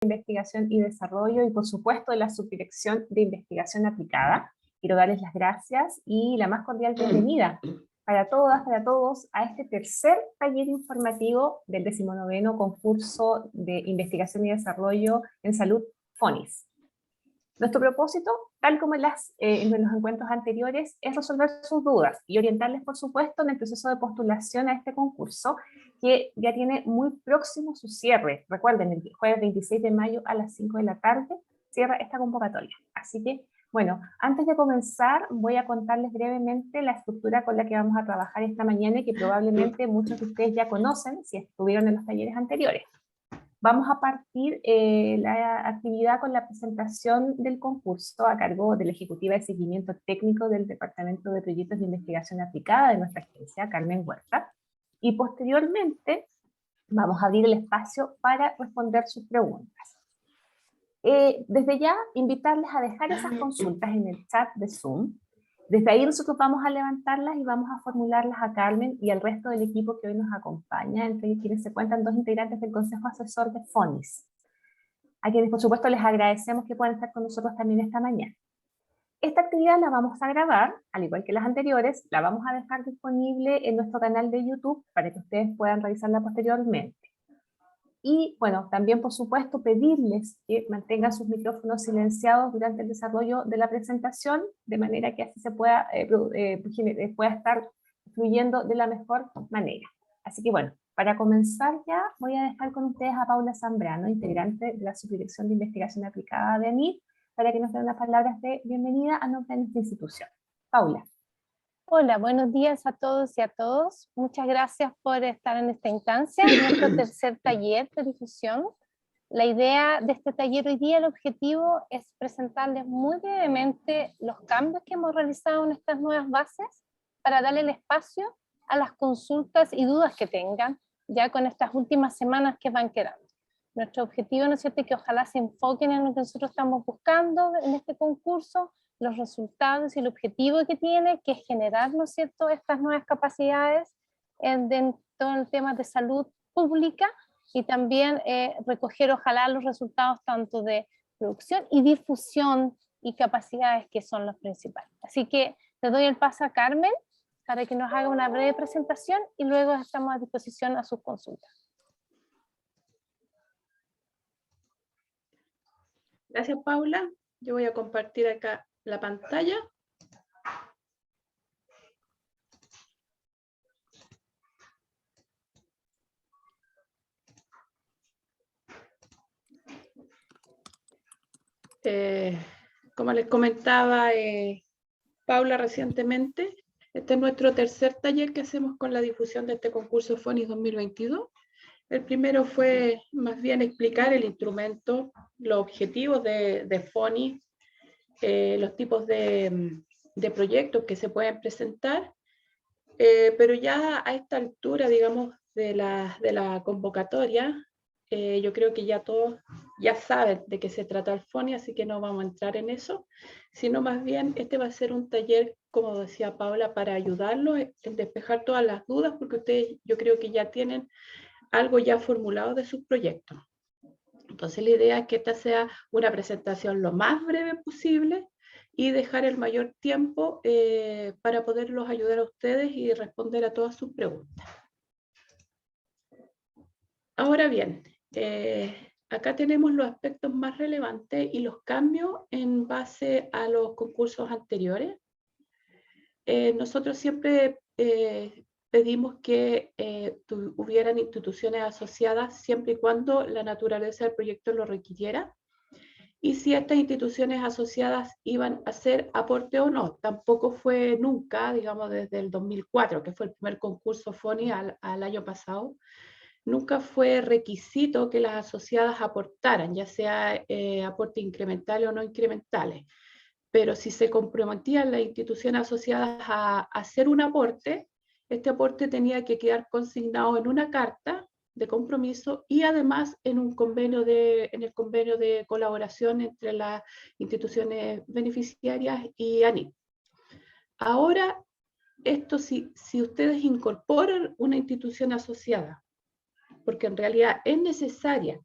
Investigación y Desarrollo y por supuesto de la Subdirección de Investigación Aplicada. Quiero darles las gracias y la más cordial bienvenida para todas, para todos, a este tercer taller informativo del 19º concurso de Investigación y Desarrollo en Salud FONIS. Nuestro propósito, tal como en los encuentros anteriores, es resolver sus dudas y orientarles, por supuesto, en el proceso de postulación a este concurso, que ya tiene muy próximo su cierre. Recuerden, el jueves 26 de mayo a las 5 de la tarde cierra esta convocatoria. Así que, bueno, antes de comenzar, voy a contarles brevemente la estructura con la que vamos a trabajar esta mañana y que probablemente muchos de ustedes ya conocen si estuvieron en los talleres anteriores. Vamos a partir la actividad con la presentación del concurso a cargo de la Ejecutiva de Seguimiento Técnico del Departamento de Proyectos de Investigación Aplicada de nuestra agencia, Carmen Huerta, y posteriormente vamos a abrir el espacio para responder sus preguntas. Desde ya, invitarles a dejar esas consultas en el chat de Zoom. Desde ahí nosotros vamos a levantarlas y vamos a formularlas a Carmen y al resto del equipo que hoy nos acompaña, entre quienes se cuentan dos integrantes del Consejo Asesor de FONIS, a quienes por supuesto les agradecemos que puedan estar con nosotros también esta mañana. Esta actividad la vamos a grabar, al igual que las anteriores, la vamos a dejar disponible en nuestro canal de YouTube para que ustedes puedan revisarla posteriormente. Y bueno, también por supuesto pedirles que mantengan sus micrófonos silenciados durante el desarrollo de la presentación, de manera que así se pueda, pueda estar fluyendo de la mejor manera. Así que bueno, para comenzar ya voy a dejar con ustedes a Paula Zambrano, integrante de la Subdirección de Investigación Aplicada de ANID, para que nos den unas palabras de bienvenida a nombre de nuestra institución. Paula. Hola, buenos días a todos y a todos. Muchas gracias por estar en esta instancia, en nuestro tercer taller de difusión. La idea de este taller hoy día, el objetivo es presentarles muy brevemente los cambios que hemos realizado en estas nuevas bases para darle el espacio a las consultas y dudas que tengan ya con estas últimas semanas que van quedando. Nuestro objetivo, ¿no es cierto?, es que ojalá se enfoquen en lo que nosotros estamos buscando en este concurso, los resultados y el objetivo que tiene, que es generar, ¿no es cierto?, estas nuevas capacidades en todo el tema de salud pública y también recoger ojalá los resultados tanto de producción y difusión y capacidades que son los principales. Así que le doy el paso a Carmen para que nos haga una breve presentación y luego estamos a disposición a sus consultas. Gracias, Paula. Yo voy a compartir acá la pantalla. Como les comentaba Paula recientemente, este es nuestro tercer taller que hacemos con la difusión de este concurso FONIS 2022. El primero fue más bien explicar el instrumento, los objetivos de FONIS, los tipos de proyectos que se pueden presentar, pero ya a esta altura, digamos, de la convocatoria, yo creo que ya todos ya saben de qué se trata el FONIS, así que no vamos a entrar en eso, sino más bien este va a ser un taller, como decía Paula, para ayudarlos en despejar todas las dudas, porque ustedes yo creo que ya tienen algo ya formulado de sus proyectos. Entonces la idea es que esta sea una presentación lo más breve posible y dejar el mayor tiempo para poderlos ayudar a ustedes y responder a todas sus preguntas. Ahora bien, acá tenemos los aspectos más relevantes y los cambios en base a los concursos anteriores. Nosotros siempre pedimos que hubieran instituciones asociadas siempre y cuando la naturaleza del proyecto lo requiriera. Y si estas instituciones asociadas iban a hacer aporte o no. Tampoco fue nunca, digamos desde el 2004, que fue el primer concurso FONIS al año pasado, nunca fue requisito que las asociadas aportaran, ya sea aportes incrementales o no incrementales. Pero si se comprometían las instituciones asociadas a hacer un aporte, este aporte tenía que quedar consignado en una carta de compromiso y además en el convenio de colaboración entre las instituciones beneficiarias y ANID. Ahora, esto si ustedes incorporan una institución asociada, porque en realidad es necesaria,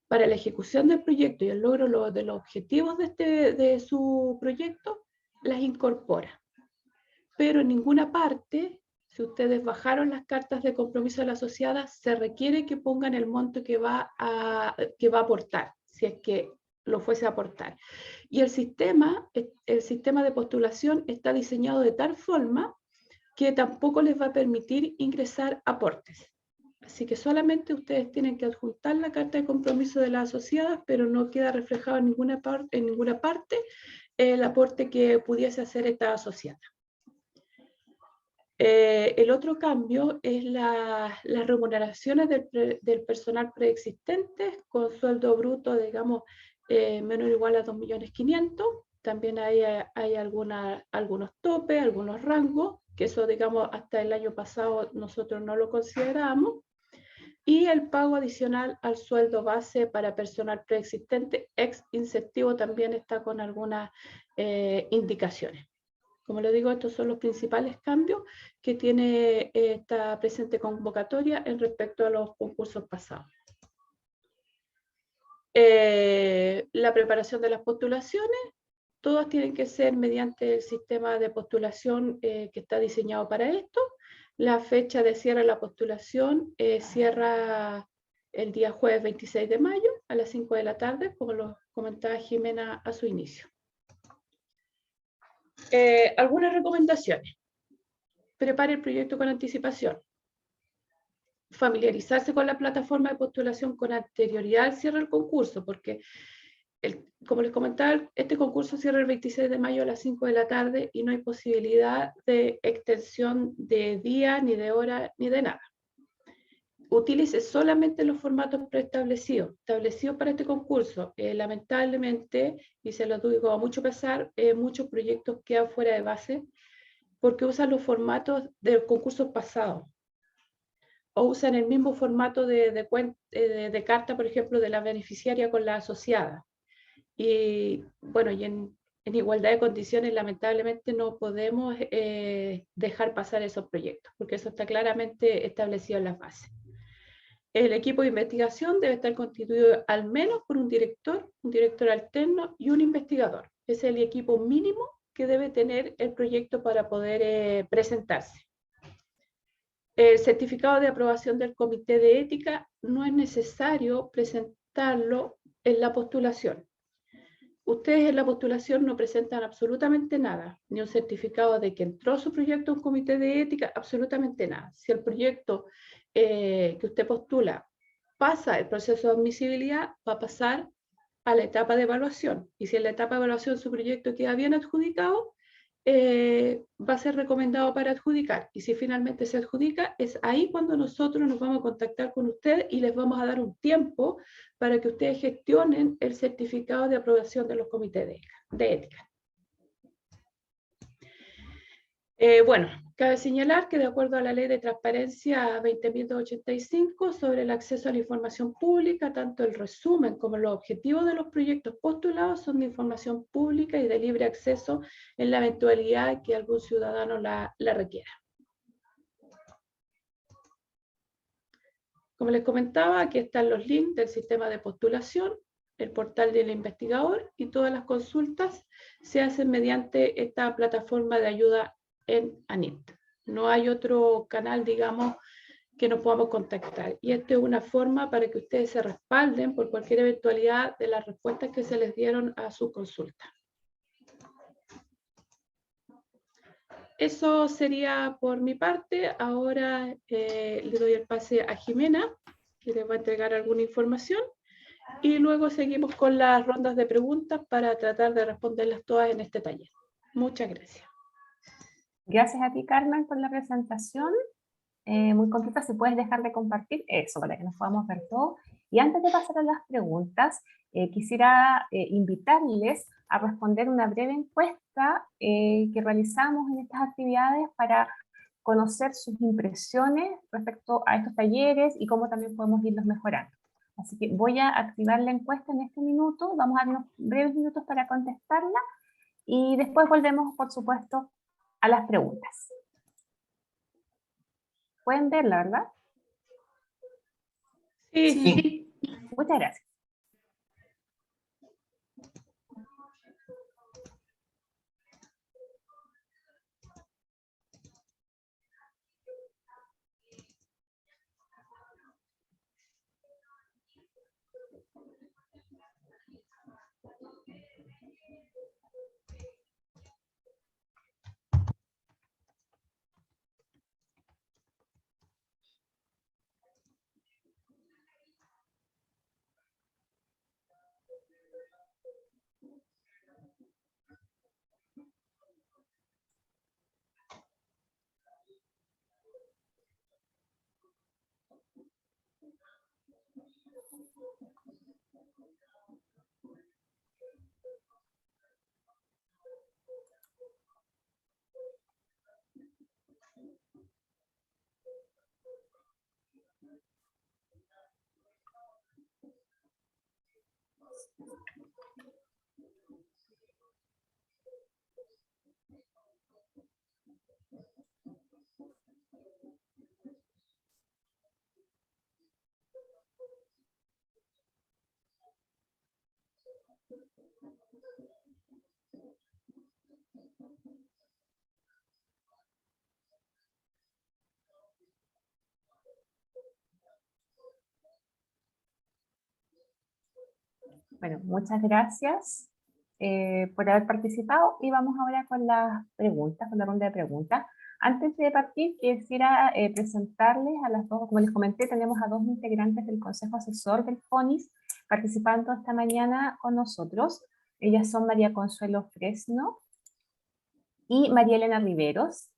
para la ejecución del proyecto y el logro de los objetivos de su proyecto, las incorpora. Pero en ninguna parte, si ustedes bajaron las cartas de compromiso de la asociada, se requiere que pongan el monto que va a aportar, si es que lo fuese a aportar. Y el sistema de postulación está diseñado de tal forma que tampoco les va a permitir ingresar aportes. Así que solamente ustedes tienen que adjuntar la carta de compromiso de las asociadas, pero no queda reflejado en ninguna parte el aporte que pudiese hacer esta asociada. El otro cambio es las remuneraciones del personal preexistente con sueldo bruto, digamos, menor o igual a 2.500.000. También hay algunos topes, algunos rangos, que eso, digamos, hasta el año pasado nosotros no lo consideramos. Y el pago adicional al sueldo base para personal preexistente, ex incentivo, también está con algunas indicaciones. Como les digo, estos son los principales cambios que tiene esta presente convocatoria en respecto a los concursos pasados. La preparación de las postulaciones, todas tienen que ser mediante el sistema de postulación que está diseñado para esto. La fecha de cierre de la postulación cierra el día jueves 26 de mayo a las 5 de la tarde, como lo comentaba Jimena a su inicio. Algunas recomendaciones. Prepare el proyecto con anticipación. Familiarizarse con la plataforma de postulación con anterioridad al cierre del concurso, porque, como les comentaba, este concurso cierra el 26 de mayo a las 5 de la tarde y no hay posibilidad de extensión de día, ni de hora, ni de nada. Utilice solamente los formatos preestablecidos, establecidos para este concurso. Lamentablemente, y se lo digo a mucho pesar, muchos proyectos quedan fuera de base porque usan los formatos de concursos pasados o usan el mismo formato de carta, por ejemplo, de la beneficiaria con la asociada. Y bueno, y en igualdad de condiciones, lamentablemente no podemos dejar pasar esos proyectos, porque eso está claramente establecido en las bases. El equipo de investigación debe estar constituido al menos por un director alterno y un investigador. Ese es el equipo mínimo que debe tener el proyecto para poder presentarse. El certificado de aprobación del Comité de Ética no es necesario presentarlo en la postulación. Ustedes en la postulación no presentan absolutamente nada, ni un certificado de que entró su proyecto a un comité de ética, absolutamente nada. Si el proyecto que usted postula pasa el proceso de admisibilidad, va a pasar a la etapa de evaluación. Y si en la etapa de evaluación su proyecto queda bien adjudicado, va a ser recomendado para adjudicar. Y si finalmente se adjudica, es ahí cuando nosotros nos vamos a contactar con ustedes y les vamos a dar un tiempo para que ustedes gestionen el certificado de aprobación de los comités de ética. Bueno, cabe señalar que de acuerdo a la Ley de Transparencia 20.285 sobre el acceso a la información pública, tanto el resumen como los objetivos de los proyectos postulados son de información pública y de libre acceso en la eventualidad que algún ciudadano la requiera. Como les comentaba, aquí están los links del sistema de postulación, el portal del investigador, y todas las consultas se hacen mediante esta plataforma de ayuda en ANIT. No hay otro canal, digamos, que nos podamos contactar. Y esta es una forma para que ustedes se respalden por cualquier eventualidad de las respuestas que se les dieron a su consulta. Eso sería por mi parte. Ahora le doy el pase a Jimena, que les va a entregar alguna información. Y luego seguimos con las rondas de preguntas para tratar de responderlas todas en este taller. Muchas gracias. Gracias a ti, Carmen, por la presentación. Muy completa. Si puedes dejar de compartir eso para que nos podamos ver todo. Y antes de pasar a las preguntas, quisiera invitarles a responder una breve encuesta que realizamos en estas actividades para conocer sus impresiones respecto a estos talleres y cómo también podemos irlos mejorando. Así que voy a activar la encuesta en este minuto. Vamos a dar unos breves minutos para contestarla y después volvemos, por supuesto, a las preguntas. Pueden verla, ¿verdad? Sí. Muchas gracias. Bueno, muchas gracias por haber participado y vamos ahora con las preguntas, con la ronda de preguntas. Antes de partir, quisiera presentarles a las dos, como les comenté, tenemos a dos integrantes del Consejo Asesor del FONIS participando esta mañana con nosotros. Ellas son María Consuelo Fresno y María Elena Riveros.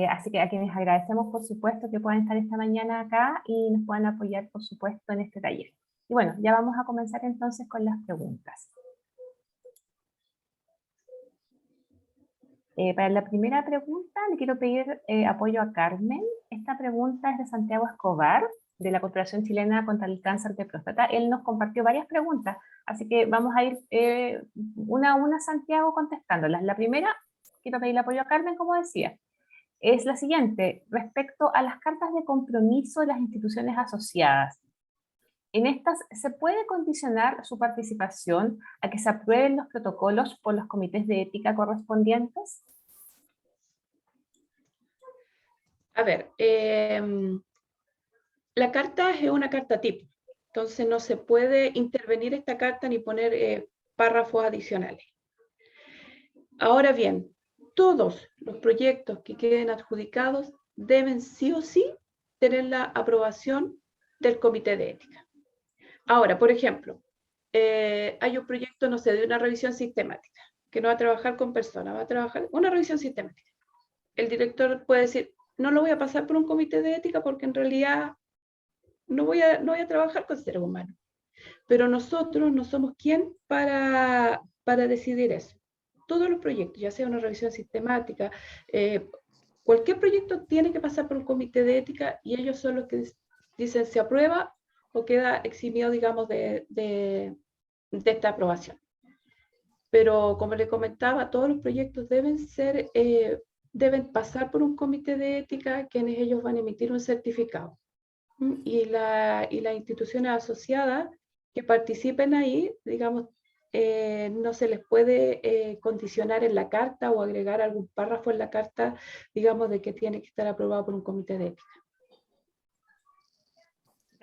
Así que a quienes agradecemos, por supuesto, que puedan estar esta mañana acá y nos puedan apoyar, por supuesto, en este taller. Y bueno, ya vamos a comenzar entonces con las preguntas. Para la primera pregunta le quiero pedir apoyo a Carmen. Esta pregunta es de Santiago Escobar, de la Corporación Chilena contra el Cáncer de Próstata. Él nos compartió varias preguntas, así que vamos a ir una a una, Santiago, contestándolas. La primera, quiero pedirle apoyo a Carmen, como decía, es la siguiente, respecto a las cartas de compromiso de las instituciones asociadas. En estas, ¿se puede condicionar su participación a que se aprueben los protocolos por los comités de ética correspondientes? A ver, la carta es una carta tipo, entonces no se puede intervenir esta carta ni poner párrafos adicionales. Ahora bien, todos los proyectos que queden adjudicados deben sí o sí tener la aprobación del comité de ética. Ahora, por ejemplo, hay un proyecto, no sé, de una revisión sistemática, que no va a trabajar con personas, va a trabajar una revisión sistemática. El director puede decir, no lo voy a pasar por un comité de ética porque en realidad no voy a trabajar con seres humanos. Pero nosotros no somos quien para decidir eso. Todos los proyectos, ya sea una revisión sistemática, cualquier proyecto tiene que pasar por un comité de ética y ellos son los que dicen se aprueba o queda eximido, digamos, de esta aprobación. Pero como le comentaba, todos los proyectos deben pasar por un comité de ética, quienes ellos van a emitir un certificado. Y las instituciones asociadas que participen ahí, digamos, no se les puede condicionar en la carta o agregar algún párrafo en la carta, digamos, de que tiene que estar aprobado por un comité de ética.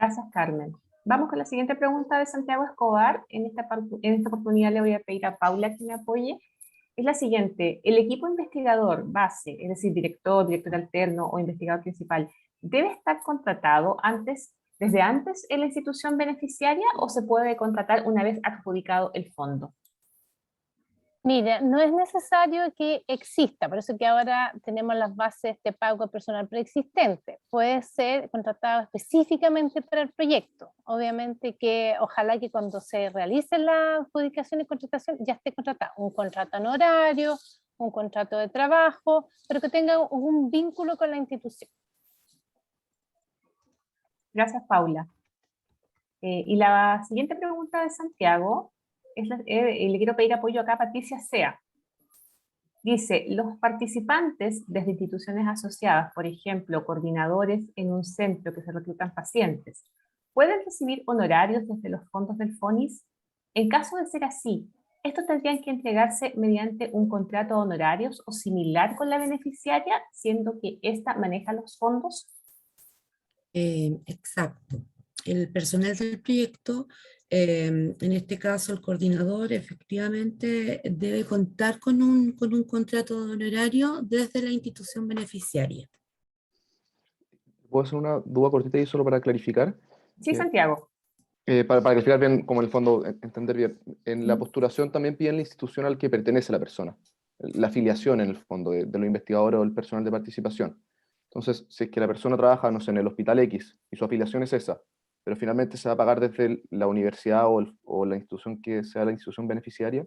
Gracias, Carmen. Vamos con la siguiente pregunta de Santiago Escobar. En esta oportunidad le voy a pedir a Paula que me apoye. Es la siguiente, el equipo investigador base, es decir, director, director alterno o investigador principal, ¿debe estar contratado desde antes en la institución beneficiaria o se puede contratar una vez adjudicado el fondo? Mira, no es necesario que exista, por eso que ahora tenemos las bases de pago personal preexistente. Puede ser contratado específicamente para el proyecto. Obviamente que ojalá que cuando se realice la adjudicación y contratación ya esté contratado. Un contrato en horario, un contrato de trabajo, pero que tenga un vínculo con la institución. Gracias, Paula. Y la siguiente pregunta de Santiago, le quiero pedir apoyo acá a Patricia Sea. Dice, los participantes desde instituciones asociadas, por ejemplo, coordinadores en un centro que se reclutan pacientes, ¿pueden recibir honorarios desde los fondos del FONIS? En caso de ser así, ¿estos tendrían que entregarse mediante un contrato de honorarios o similar con la beneficiaria, siendo que ésta maneja los fondos? Exacto. El personal del proyecto, en este caso el coordinador, efectivamente debe contar con un contrato de honorario desde la institución beneficiaria. ¿Puedo hacer una duda cortita y solo para clarificar? Sí, Santiago. Para clarificar bien, como en el fondo, entender bien. En la postulación también piden la institución al que pertenece la persona, la afiliación en el fondo de los investigadores o el personal de participación. Entonces, si es que la persona trabaja, no sé, en el hospital X y su afiliación es esa, pero finalmente se va a pagar desde la universidad o la institución que sea la institución beneficiaria,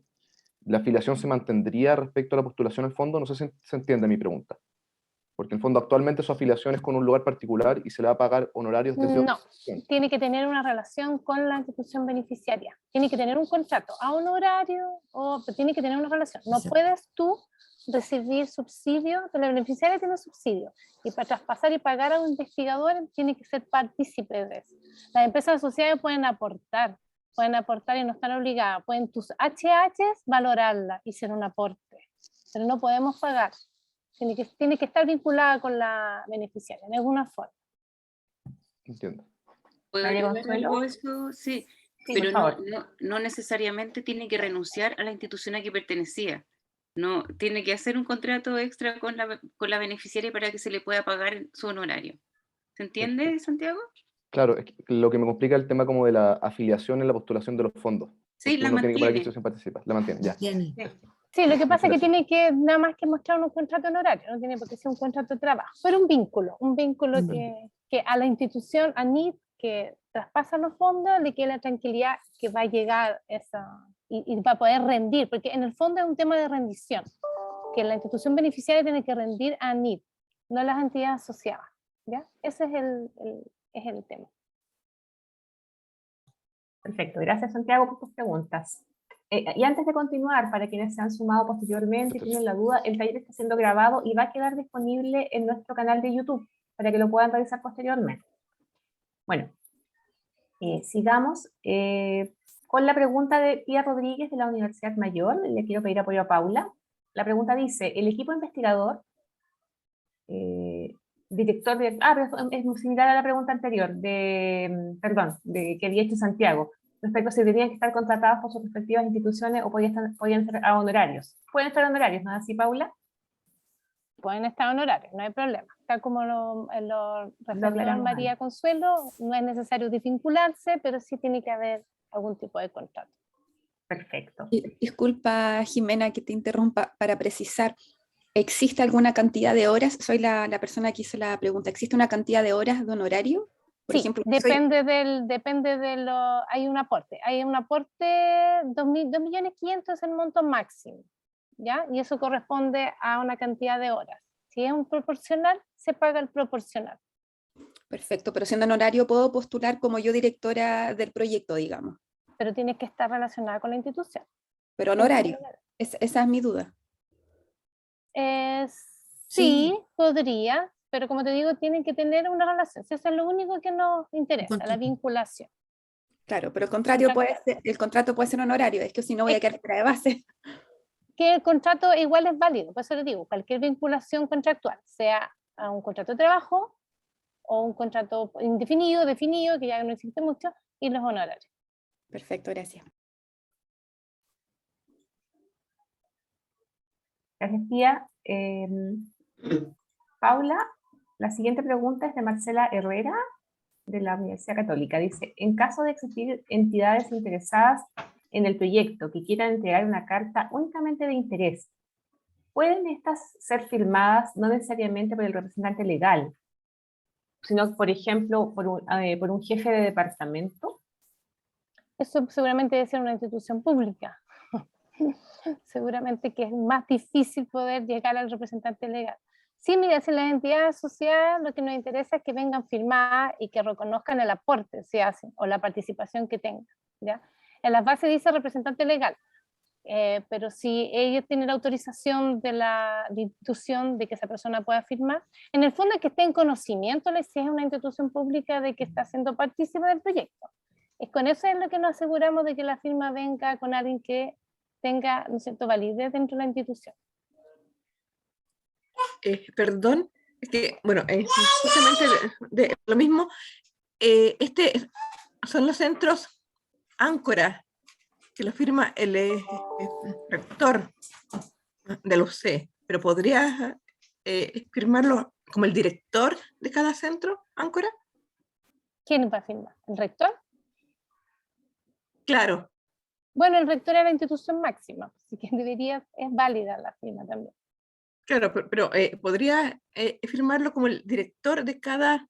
¿la afiliación se mantendría respecto a la postulación al fondo? No sé si se entiende mi pregunta. Porque en el fondo actualmente su afiliación es con un lugar particular y se le va a pagar honorarios desde No, otra institución. tiene que tener una relación con la institución beneficiaria. Tiene que tener un contrato a honorario o tiene que tener una relación. No Exacto. puedes tú recibir subsidio, que la beneficiaria tiene subsidio. Y para traspasar y pagar a un investigador tiene que ser partícipe de eso. Las empresas asociadas pueden aportar y no están obligadas. Pueden tus HHs valorarla y ser un aporte, pero no podemos pagar. Tiene que estar vinculada con la beneficiaria de alguna forma. Entiendo. ¿Puedo María agregar Consuelo. algo a eso? Sí, Sí, pero por favor. no necesariamente tiene que renunciar a la institución a que pertenecía. No, tiene que hacer un contrato extra con la beneficiaria para que se le pueda pagar su honorario. ¿Se entiende, Santiago? Claro, es que lo que me complica es el tema como de la afiliación en la postulación de los fondos. Sí, Porque la uno tiene que para qué mantiene. institución participa. La mantiene, ya. Tiene. Sí, lo que pasa es que Muchas tiene que nada más que mostrar un contrato honorario, no tiene por qué ser un contrato de trabajo, pero un vínculo que a la institución, a NIT, que traspasa los fondos, le quede la tranquilidad que va a llegar y va a poder rendir, porque en el fondo es un tema de rendición, que la institución beneficiaria tiene que rendir a NIT, no las entidades asociadas, ¿ya? Ese es el tema. Perfecto, gracias Santiago por tus preguntas. Y antes de continuar, para quienes se han sumado posteriormente y tienen la duda, el taller está siendo grabado y va a quedar disponible en nuestro canal de YouTube para que lo puedan revisar posteriormente. Bueno, sigamos con la pregunta de Pía Rodríguez de la Universidad Mayor. Le quiero pedir apoyo a Paula. La pregunta dice, el equipo investigador, director de... pero es muy similar a la pregunta anterior, perdón, de que había hecho Santiago, respecto a si tenían que estar contratados por sus respectivas instituciones o podían ser a honorarios. Pueden estar honorarios, ¿no es así, Paula? Pueden estar honorarios, no hay problema. Tal como lo refirió aclaramos María antes. Consuelo, no es necesario desvincularse, pero sí tiene que haber algún tipo de contrato. Perfecto. Disculpa, Jimena, que te interrumpa para precisar. ¿Existe alguna cantidad de horas? Soy la persona que hizo la pregunta. ¿Existe una cantidad de horas de honorario? Por Sí, ejemplo, depende de lo... Hay un aporte. 2.500.000 es el monto máximo, ¿ya? Y eso corresponde a una cantidad de horas. Si es un proporcional, se paga el proporcional. Perfecto, pero siendo honorario puedo postular como yo directora del proyecto, digamos. Pero tiene que estar relacionada con la institución. Pero honorario, esa es mi duda. Sí, podría, pero como te digo, tienen que tener una relación. Eso es lo único que nos interesa, la Contrato. vinculación. Claro, pero el contrato puede ser honorario, es que si no voy a quedar fuera de base. Que el contrato igual es válido, por eso les digo, cualquier vinculación contractual, sea a un contrato de trabajo o un contrato indefinido, definido, que ya no existe mucho, y los honorarios. Perfecto, gracias. Gracias, Pía. Paula, la siguiente pregunta es de Marcela Herrera, de la Universidad Católica. Dice, en caso de existir entidades interesadas en el proyecto que quieran entregar una carta únicamente de interés, ¿pueden estas ser firmadas no necesariamente por el representante legal, sino, por ejemplo, por un jefe de departamento? Eso seguramente debe ser una institución pública. Seguramente que es más difícil poder llegar al representante legal. Sí, mira, si las entidades asociadas lo que nos interesa es que vengan firmadas y que reconozcan el aporte si hacen o la participación que tengan, ¿ya? En las bases dice representante legal, pero si ellos tienen la autorización de la institución de que esa persona pueda firmar, en el fondo es que esté en conocimiento si es una institución pública de que está siendo partícipe del proyecto. Con eso es lo que nos aseguramos de que la firma venga con alguien que tenga, ¿no es cierto?, validez dentro de la institución. Perdón, es que, bueno, justamente de lo mismo, son los centros áncora, que lo firma el rector de la UC, pero ¿podría firmarlo como el director de cada centro áncora? ¿Quién va a firmar? ¿El rector? Claro. Bueno, el rector es la institución máxima, así que es válida la firma también. Claro, pero ¿podría firmarlo como el director de cada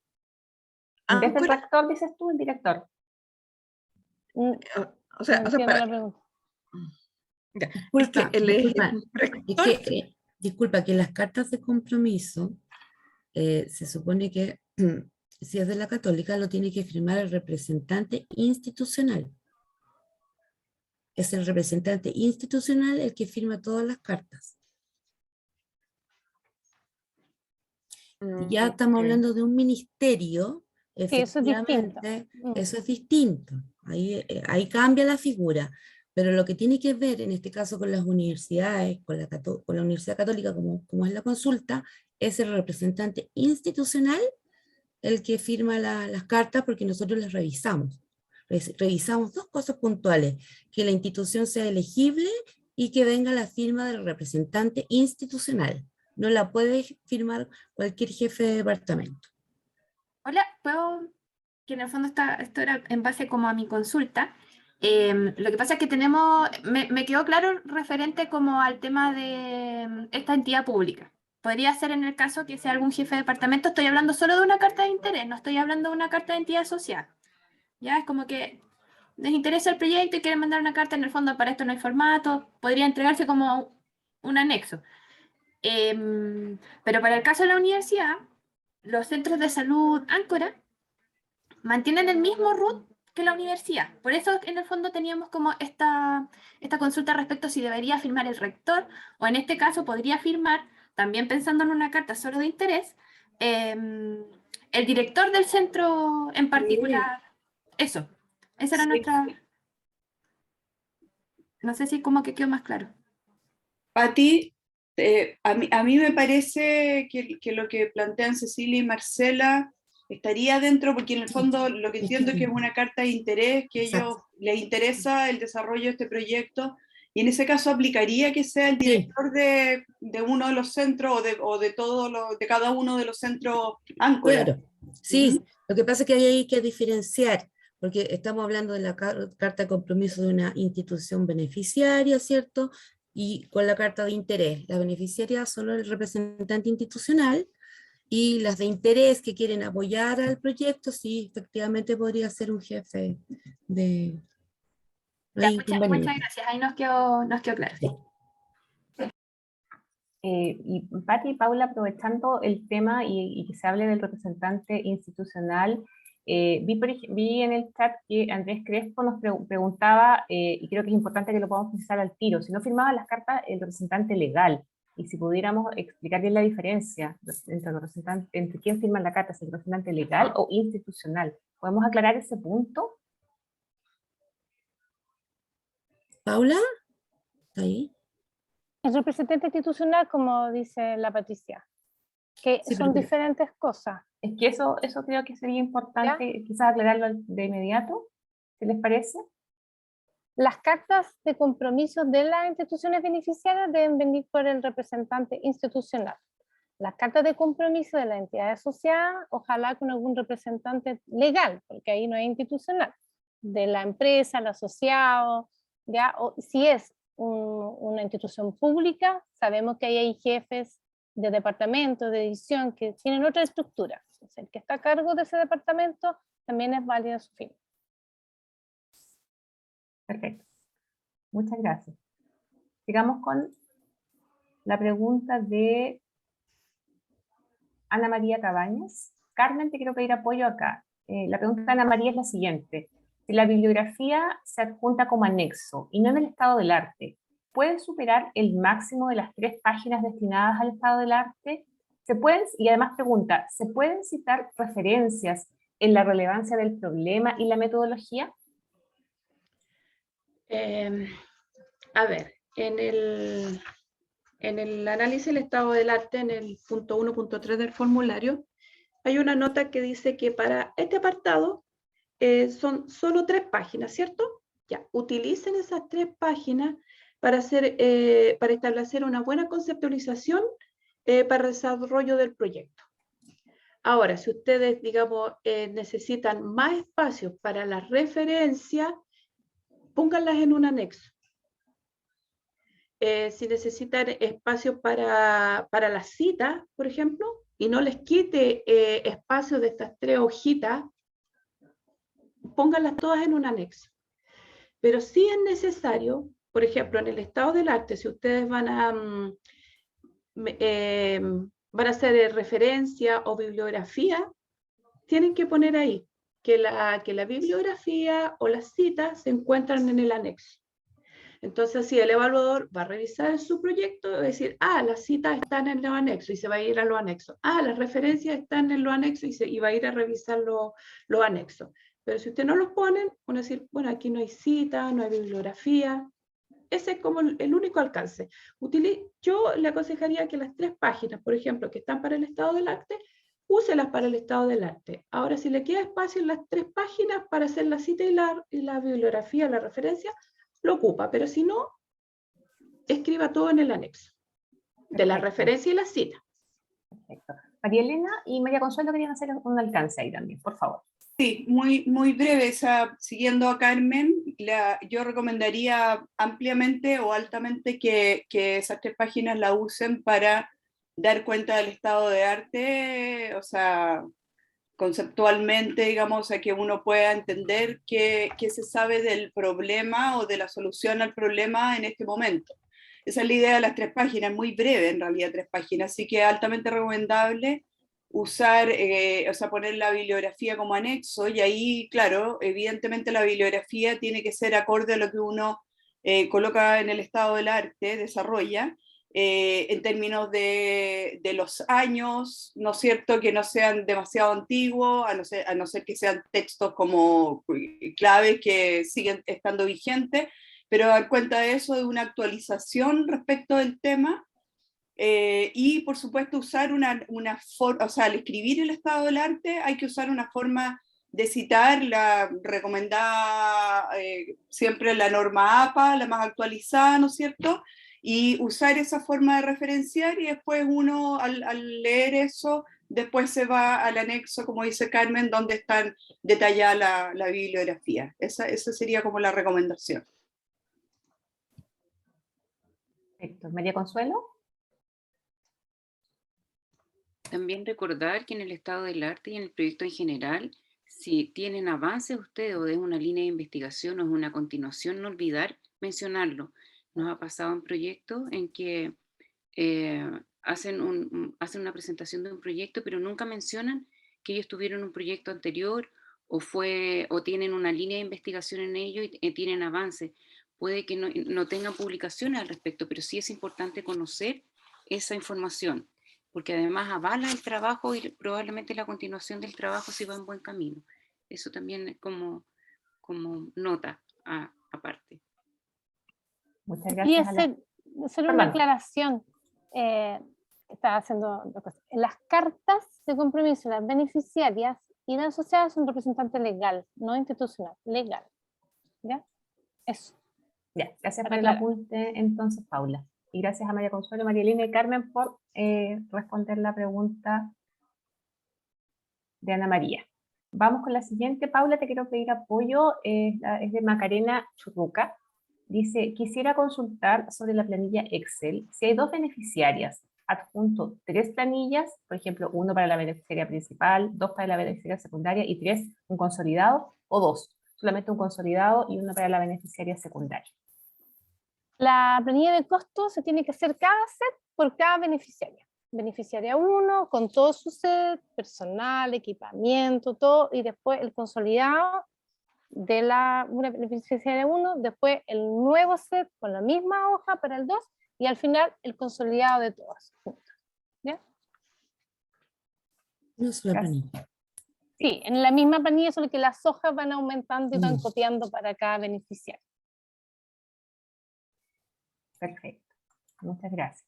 áncora? En vez del rector, dices tú, el director. O sea, entiendo la pregunta. Ya, Disculpa, es que el rector... disculpa, que las cartas de compromiso se supone que si es de la Católica lo tiene que firmar el representante institucional. Es el representante institucional el que firma todas las cartas. Ya estamos Ok. hablando de un ministerio, Sí, eso es distinto. efectivamente, eso es distinto. Ahí cambia la figura. Pero lo que tiene que ver en este caso con las universidades, con la Universidad Católica, como es la consulta, es el representante institucional el que firma las cartas, porque nosotros las revisamos. Revisamos dos cosas puntuales: que la institución sea elegible y que venga la firma del representante institucional. No la puede firmar cualquier jefe de departamento. Hola, ¿puedo? Que en el fondo esto era en base como a mi consulta. Lo que pasa es que me quedó claro referente como al tema de esta entidad pública. Podría ser en el caso que sea algún jefe de departamento, estoy hablando solo de una carta de interés, no estoy hablando de una carta de entidad social. Ya es como que les interesa el proyecto y quieren mandar una carta, en el fondo para esto no hay formato, podría entregarse como un anexo. Pero para el caso de la universidad, los centros de salud Áncora mantienen el mismo root que la universidad. Por eso en el fondo teníamos como esta consulta respecto a si debería firmar el rector o en este caso podría firmar, también pensando en una carta solo de interés, el director del centro en particular. Eso, esa era nuestra... No sé si como que quedó más claro. Pati, a mí me parece que lo que plantean Cecilia y Marcela estaría dentro, porque en el fondo lo que entiendo es que es una carta de interés, que a ellos les interesa el desarrollo de este proyecto, y en ese caso aplicaría que sea el director de uno de los centros o de cada uno de los centros Áncora. Claro, sí, lo que pasa es que ahí hay que diferenciar, porque estamos hablando de la carta de compromiso de una institución beneficiaria, ¿cierto? Y con la carta de interés, la beneficiaria solo el representante institucional, y las de interés que quieren apoyar al proyecto, sí, efectivamente podría ser un jefe de... No hay Muchas inconveniente. gracias, ahí nos quedó claro. Sí. Y Pati y Paula, aprovechando el tema y que se hable del representante institucional, vi en el chat que Andrés Crespo nos preguntaba, y creo que es importante que lo podamos precisar al tiro, si no firmaba las cartas el representante legal, y si pudiéramos explicar bien la diferencia entre quién firma la carta, si el representante legal o institucional. ¿Podemos aclarar ese punto? ¿Paula? ¿Está ahí? El representante institucional, como dice la Patricia, que Sí, son pero- diferentes cosas. Es que eso creo que sería importante quizás aclararlo de inmediato, ¿si les parece? Las cartas de compromiso de las instituciones beneficiarias deben venir por el representante institucional. Las cartas de compromiso de la entidad asociada, ojalá con algún representante legal, porque ahí no es institucional, de la empresa, el asociado, ¿ya? O si es una institución pública, sabemos que ahí hay jefes de departamento, de división, que tienen otra estructura. Entonces, el que está a cargo de ese departamento también es válido su firma. Perfecto. Muchas gracias. Sigamos con la pregunta de Ana María Cabañas. Carmen, te quiero pedir apoyo acá. La pregunta de Ana María es la siguiente. Si la bibliografía se adjunta como anexo y no en el estado del arte, ¿puede superar el máximo de las 3 páginas destinadas al estado del arte? Y además pregunta, ¿se pueden citar referencias en la relevancia del problema y la metodología? A ver, en el análisis del estado del arte, en el punto 1.3 del formulario, hay una nota que dice que para este apartado son solo 3 páginas, ¿cierto? Ya, utilicen esas 3 páginas para establecer una buena conceptualización para el desarrollo del proyecto. Ahora, si ustedes, digamos, necesitan más espacios para la referencia, pónganlas en un anexo. Si necesitan espacio para la cita, por ejemplo, y no les quite espacio de estas 3 hojitas, pónganlas todas en un anexo. Pero sí es necesario, por ejemplo, en el estado del arte, si ustedes van a van a hacer referencia o bibliografía, tienen que poner ahí que la bibliografía o las citas se encuentran en el anexo. Entonces, si el evaluador va a revisar su proyecto, va a decir, las citas están en los anexos y se va a ir a los anexos. Las referencias están en los anexos y va a ir a revisar los anexos. Pero si usted no los ponen, van a decir, bueno, aquí no hay cita, no hay bibliografía. Ese es como el único alcance. Yo le aconsejaría que las 3 páginas, por ejemplo, que están para el estado del arte, úselas para el estado del arte. Ahora, si le queda espacio en las 3 páginas para hacer la cita y la bibliografía, la referencia, lo ocupa. Pero si no, escriba todo en el anexo de la referencia y la cita. Perfecto. María Elena y María Consuelo querían hacer un alcance ahí también, por favor. Sí, muy breve, siguiendo a Carmen, yo recomendaría ampliamente o altamente que esas 3 páginas la usen para dar cuenta del estado de arte, o sea, conceptualmente, digamos, o sea, que uno pueda entender qué se sabe del problema o de la solución al problema en este momento. Esa es la idea de las 3 páginas, muy breve en realidad 3 páginas, así que altamente recomendable usar, o sea, poner la bibliografía como anexo, y ahí, claro, evidentemente la bibliografía tiene que ser acorde a lo que uno coloca en el estado del arte, desarrolla, en términos de los años, ¿no es cierto?, que no sean demasiado antiguos, a no ser que sean textos como claves que siguen estando vigentes, pero dar cuenta de eso, de una actualización respecto del tema, y por supuesto usar una forma, o sea, al escribir el estado del arte hay que usar una forma de citar la recomendada, siempre la norma APA, la más actualizada, ¿no es cierto?, y usar esa forma de referenciar, y después uno al leer eso, después se va al anexo, como dice Carmen, donde está detallada la bibliografía. Esa sería como la recomendación. Perfecto. María Consuelo. También recordar que en el estado del arte y en el proyecto en general, si tienen avances ustedes o es una línea de investigación o es una continuación, no olvidar mencionarlo. Nos ha pasado en proyectos en que hacen una presentación de un proyecto, pero nunca mencionan que ellos tuvieron un proyecto anterior o tienen una línea de investigación en ello y tienen avances. Puede que no tengan publicaciones al respecto, pero sí es importante conocer esa información, porque además avala el trabajo y probablemente la continuación del trabajo si va en buen camino. Eso también es como nota aparte. Muchas Y gracias. hacer una aclaración. Estaba haciendo dos cosas. En las cartas de compromiso, las beneficiarias y las asociadas son representante legal, no institucional, legal. ¿Ya? Eso. Ya, gracias por el apunte entonces, Paula. Y gracias a María Consuelo, María Elena y Carmen por responder la pregunta de Ana María. Vamos con la siguiente. Paula, te quiero pedir apoyo. Es de Macarena Churruca. Dice, quisiera consultar sobre la planilla Excel. Si hay 2 beneficiarias, adjunto 3 planillas, por ejemplo, 1 para la beneficiaria principal, 2 para la beneficiaria secundaria y 3 un consolidado, o 2, solamente un consolidado y 1 para la beneficiaria secundaria. La planilla de costos se tiene que hacer cada set por cada beneficiaria. Beneficiaria 1 con todo su set, personal, equipamiento, todo, y después el consolidado de una beneficiaria 1, después el nuevo set con la misma hoja para el 2 y al final el consolidado de todas juntas. ¿Ya? No es la planilla. Sí, en la misma planilla, solo que las hojas van aumentando y van copiando para cada beneficiario. Perfecto, muchas gracias.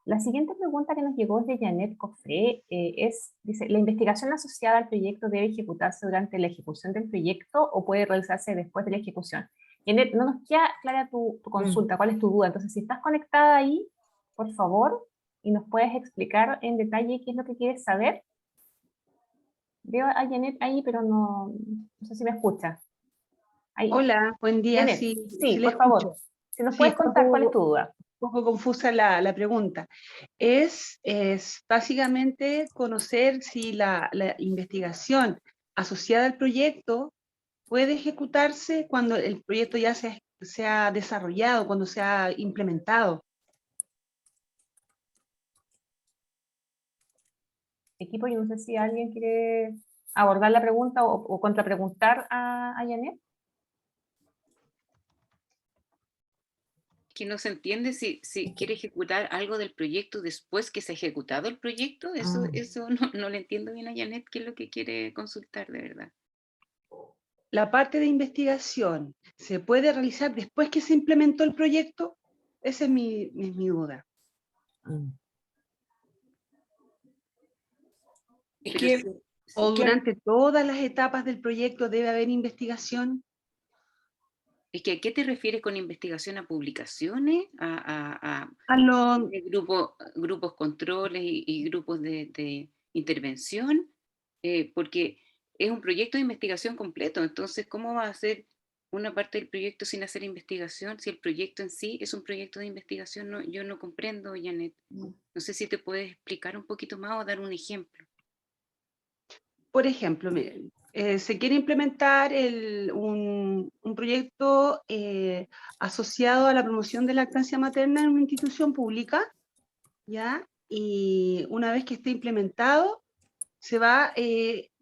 La siguiente pregunta que nos llegó es de Janet Cofré, dice, ¿la investigación asociada al proyecto debe ejecutarse durante la ejecución del proyecto o puede realizarse después de la ejecución? Janet, no nos queda clara tu consulta, ¿cuál es tu duda? Entonces, si estás conectada ahí, por favor, y nos puedes explicar en detalle qué es lo que quieres saber. Veo a Janet ahí, pero no sé si me escucha. Ahí. Hola, buen día. Janet, sí, le por favor. escucho. Si nos puedes contar cuál es tu duda. Un poco confusa la pregunta. Es básicamente conocer si la investigación asociada al proyecto puede ejecutarse cuando el proyecto ya se ha desarrollado, cuando se ha implementado. Equipo, yo no sé si alguien quiere abordar la pregunta o contrapreguntar a Janet. Que no se entiende si quiere ejecutar algo del proyecto después que se ha ejecutado el proyecto. Eso no le entiendo bien a Janet qué es lo que quiere consultar de verdad. La parte de investigación, ¿se puede realizar después que se implementó el proyecto? Esa es mi duda. Es Pero que, sí, ¿O claro, durante todas las etapas del proyecto debe haber investigación? es que ¿a qué te refieres con investigación? ¿A publicaciones? ¿A A lo, grupos controles y grupos de intervención? Porque es un proyecto de investigación completo, entonces ¿cómo va a ser una parte del proyecto sin hacer investigación si el proyecto en sí es un proyecto de investigación? No, yo no comprendo, Janet. No sé si te puedes explicar un poquito más o dar un ejemplo. por ejemplo, miren, se quiere implementar un proyecto asociado a la promoción de lactancia materna en una institución pública, ¿ya? Y una vez que esté implementado, se va a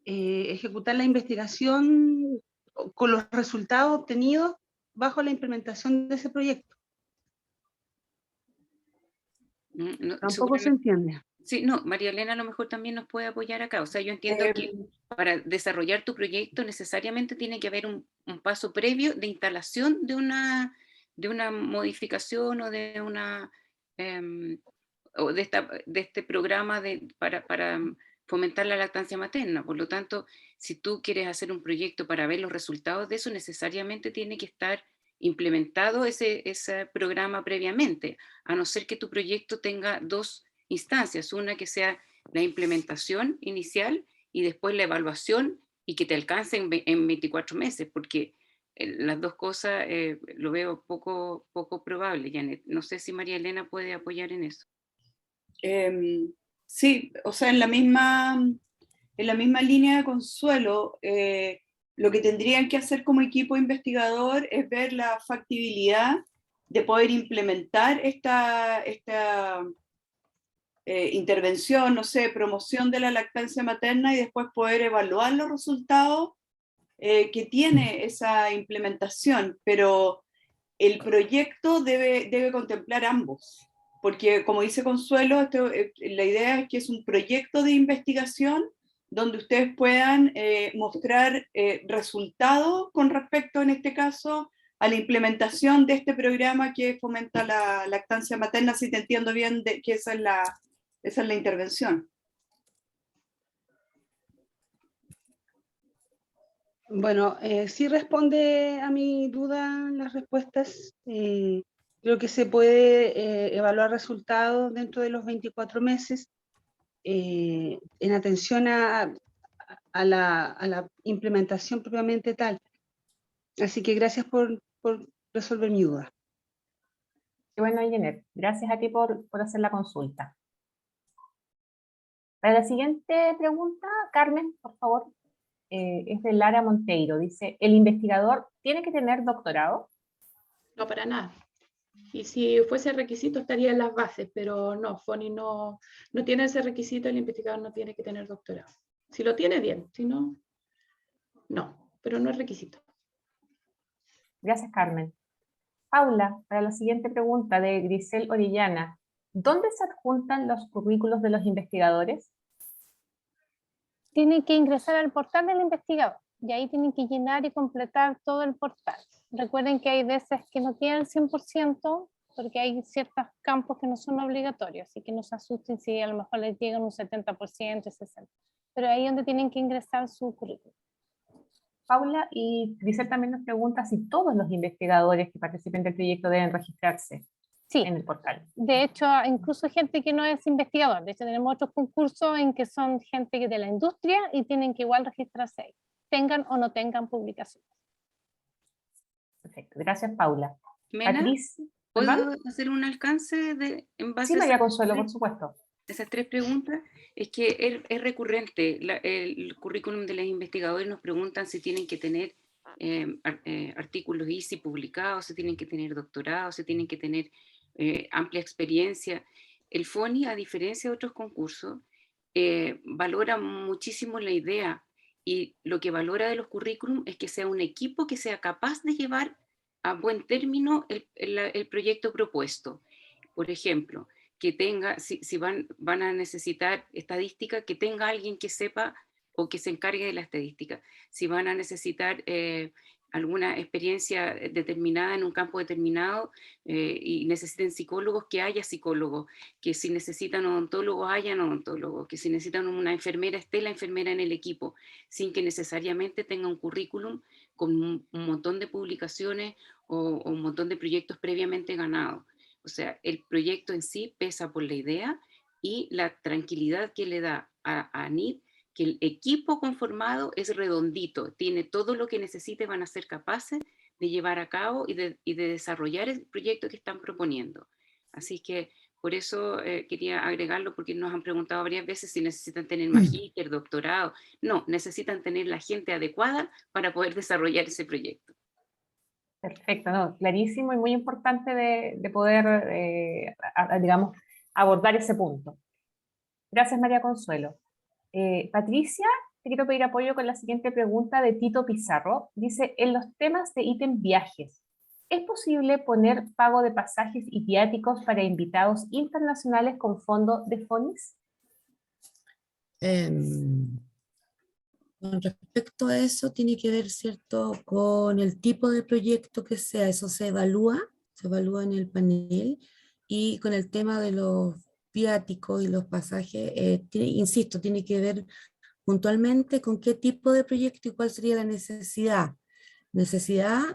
ejecutar la investigación con los resultados obtenidos bajo la implementación de ese proyecto. No, Tampoco se entiende. sí, no, María Elena a lo mejor también nos puede apoyar acá. O sea, yo entiendo que para desarrollar tu proyecto necesariamente tiene que haber un paso previo de instalación de una modificación o de una o de este programa para fomentar la lactancia materna. Por lo tanto, si tú quieres hacer un proyecto para ver los resultados de eso, necesariamente tiene que estar implementado ese programa previamente, a no ser que tu proyecto tenga dos instancias, una que sea la implementación inicial y después la evaluación y que te alcance en 24 meses, porque las dos cosas lo veo poco probable, Janet. No sé si María Elena puede apoyar en eso. sí, o sea, en la misma línea de Consuelo, lo que tendrían que hacer como equipo investigador es ver la factibilidad de poder implementar esta intervención, no sé, promoción de la lactancia materna y después poder evaluar los resultados que tiene esa implementación, pero el proyecto debe contemplar ambos, porque como dice Consuelo, la idea es que es un proyecto de investigación donde ustedes puedan mostrar resultados con respecto, en este caso, a la implementación de este programa que fomenta la lactancia materna, si te entiendo bien, que esa es la intervención. Bueno, sí responde a mi duda las respuestas. Creo que se puede evaluar resultados dentro de los 24 meses en atención a la implementación propiamente tal. Así que gracias por resolver mi duda. Qué bueno, Janet. Gracias a ti por hacer la consulta. Para la siguiente pregunta, Carmen, por favor, es de Lara Monteiro. Dice, ¿el investigador tiene que tener doctorado? No, para nada. Y si fuese requisito estaría en las bases, pero no, FONI no tiene ese requisito, el investigador no tiene que tener doctorado. Si lo tiene, bien, si no, no, pero no es requisito. Gracias, Carmen. Paula, para la siguiente pregunta de Grisel Orellana, ¿dónde se adjuntan los currículos de los investigadores? Tienen que ingresar al portal del investigador y ahí tienen que llenar y completar todo el portal. Recuerden que hay veces que no tienen el 100% porque hay ciertos campos que no son obligatorios, así que no se asusten si a lo mejor les llegan un 70%, 60%, pero ahí es donde tienen que ingresar su currículum. Paula, y Grisel también nos pregunta si todos los investigadores que participen del proyecto deben registrarse en el portal. De hecho, incluso gente que no es investigador. De hecho, tenemos otros concursos en que son gente de la industria y tienen que igual registrarse ahí, tengan o no tengan publicaciones. Perfecto, gracias, Paula. Mena, Patricia, ¿puedo hacer un alcance en base sí, María a Consuelo, por supuesto. esas tres preguntas? Es que es recurrente. El currículum de los investigadores nos preguntan si tienen que tener artículos ISI publicados, si tienen que tener doctorado, si tienen que tener amplia experiencia. El FONI, a diferencia de otros concursos, valora muchísimo la idea, y lo que valora de los currículum es que sea un equipo que sea capaz de llevar a buen término el proyecto propuesto. Por ejemplo, que tenga, si van a necesitar estadística, que tenga alguien que sepa o que se encargue de la estadística. Si van a necesitar alguna experiencia determinada en un campo determinado y necesiten psicólogos, que haya psicólogos, que si necesitan odontólogos, hayan odontólogos, que si necesitan una enfermera, esté la enfermera en el equipo, sin que necesariamente tenga un currículum con un montón de publicaciones o un montón de proyectos previamente ganados. O sea, el proyecto en sí pesa por la idea y la tranquilidad que le da a NID, que el equipo conformado es redondito, tiene todo lo que necesite, van a ser capaces de llevar a cabo y de desarrollar el proyecto que están proponiendo. Así que por eso quería agregarlo, porque nos han preguntado varias veces si necesitan tener magíster, doctorado. No, necesitan tener la gente adecuada para poder desarrollar ese proyecto. Perfecto, no, clarísimo y muy importante de poder, digamos, abordar ese punto. Gracias, María Consuelo. Patricia, te quiero pedir apoyo con la siguiente pregunta de Tito Pizarro. Dice, en los temas de ítem viajes, ¿es posible poner pago de pasajes y viáticos para invitados internacionales con fondo de FONIS? Con respecto a eso, tiene que ver, ¿cierto?, con el tipo de proyecto que sea. Eso se evalúa en el panel, y con el tema de los viáticos y los pasajes, insisto, tiene que ver puntualmente con qué tipo de proyecto y cuál sería la necesidad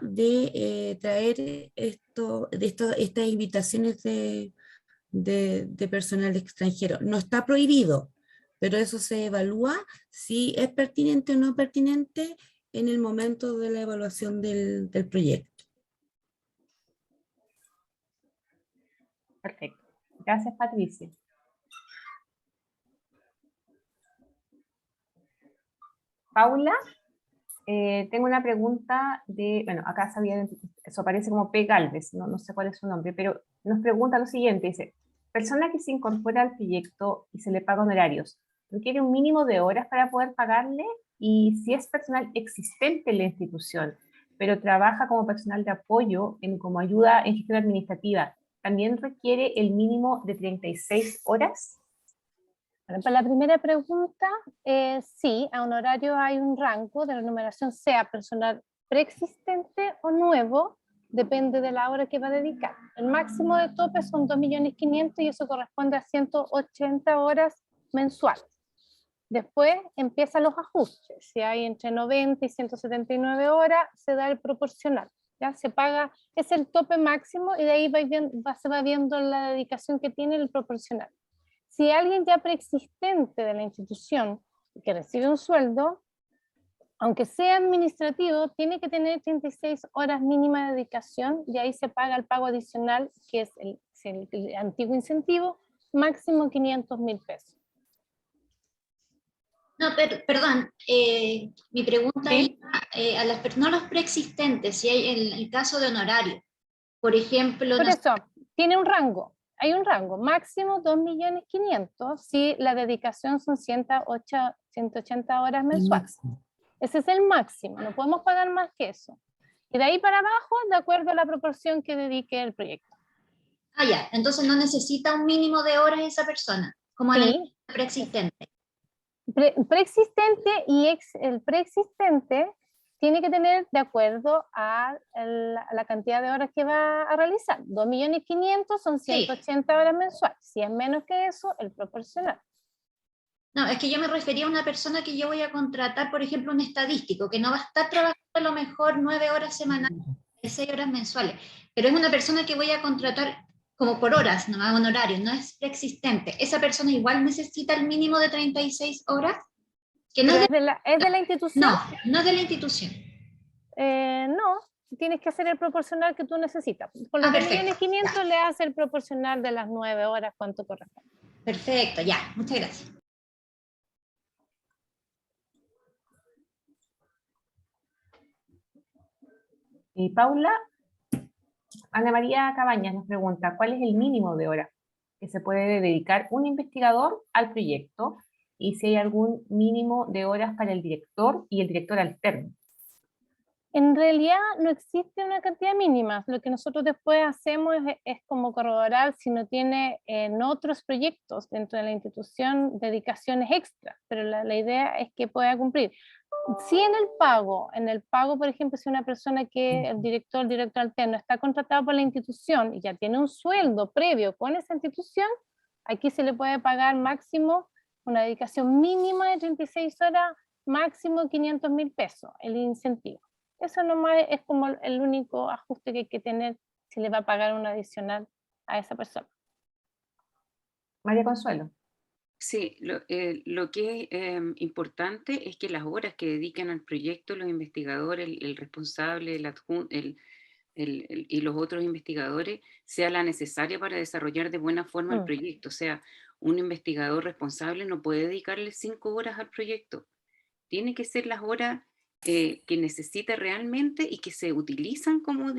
de traer estas invitaciones de personal extranjero. No está prohibido, pero eso se evalúa si es pertinente o no pertinente en el momento de la evaluación del proyecto. Perfecto. Gracias, Patricia. Paula, tengo una pregunta de, bueno, acá sabía, eso aparece como P. Galvez, no sé cuál es su nombre, pero nos pregunta lo siguiente, dice, persona que se incorpora al proyecto y se le paga honorarios, ¿requiere un mínimo de horas para poder pagarle? Y si es personal existente en la institución, pero trabaja como personal de apoyo como ayuda en gestión administrativa, ¿también requiere el mínimo de 36 horas? Bueno, para la primera pregunta, sí, a honorario hay un rango de remuneración, sea personal preexistente o nuevo, depende de la hora que va a dedicar. El máximo de tope son 2.500.000 y eso corresponde a 180 horas mensuales. Después empiezan los ajustes, si hay entre 90 y 179 horas, se da el proporcional. ¿Ya? Se paga, es el tope máximo y de ahí se va viendo la dedicación que tiene el proporcional. Si alguien ya preexistente de la institución que recibe un sueldo, aunque sea administrativo, tiene que tener 36 horas mínima de dedicación y ahí se paga el pago adicional, que es el antiguo incentivo, máximo 500.000 pesos. No, perdón, mi pregunta ¿Sí? es a las personas preexistentes, si hay el caso de honorario, por ejemplo... Por eso, tiene un rango, hay un rango, máximo 2.500.000 si la dedicación son 180 horas mensuales. Ese es el máximo, no podemos pagar más que eso. Y de ahí para abajo, de acuerdo a la proporción que dedique el proyecto. Ah, ya, entonces no necesita un mínimo de horas esa persona, como en el preexistente. Preexistente y el preexistente tiene que tener de acuerdo a la cantidad de horas que va a realizar. 2.500.000 son 180 horas mensuales. Si es menos que eso, el proporcional. No, es que yo me refería a una persona que yo voy a contratar, por ejemplo, un estadístico, que no va a estar trabajando a lo mejor 9 horas semanales, 6 horas mensuales, pero es una persona que voy a contratar como por horas, no un horario, no es preexistente. ¿Esa persona igual necesita el mínimo de 36 horas? Que no ¿Es de la institución? No, no es de la institución. No, tienes que hacer el proporcional que tú necesitas. Por los 2.500.000 le hace el proporcional de las 9 horas, cuánto corresponde. Perfecto, ya, muchas gracias. Y Paula, Ana María Cabañas nos pregunta, ¿cuál es el mínimo de horas que se puede dedicar un investigador al proyecto? y si hay algún mínimo de horas para el director y el director alterno. En realidad no existe una cantidad mínima. Lo que nosotros después hacemos es como corroborar si no tiene en otros proyectos dentro de la institución dedicaciones extras, pero la idea es que pueda cumplir. Sí, en el pago, por ejemplo, si una persona que el director alterno está contratado por la institución y ya tiene un sueldo previo con esa institución, aquí se le puede pagar máximo una dedicación mínima de 36 horas, máximo 500.000 pesos, el incentivo. Eso nomás es como el único ajuste que hay que tener si le va a pagar un adicional a esa persona. María Consuelo. Sí, lo que es importante es que las horas que dedican al proyecto los investigadores, el responsable, y los otros investigadores, sea la necesaria para desarrollar de buena forma el proyecto. O sea, un investigador responsable no puede dedicarle 5 horas al proyecto. Tiene que ser las horas que necesita realmente y que se utilizan como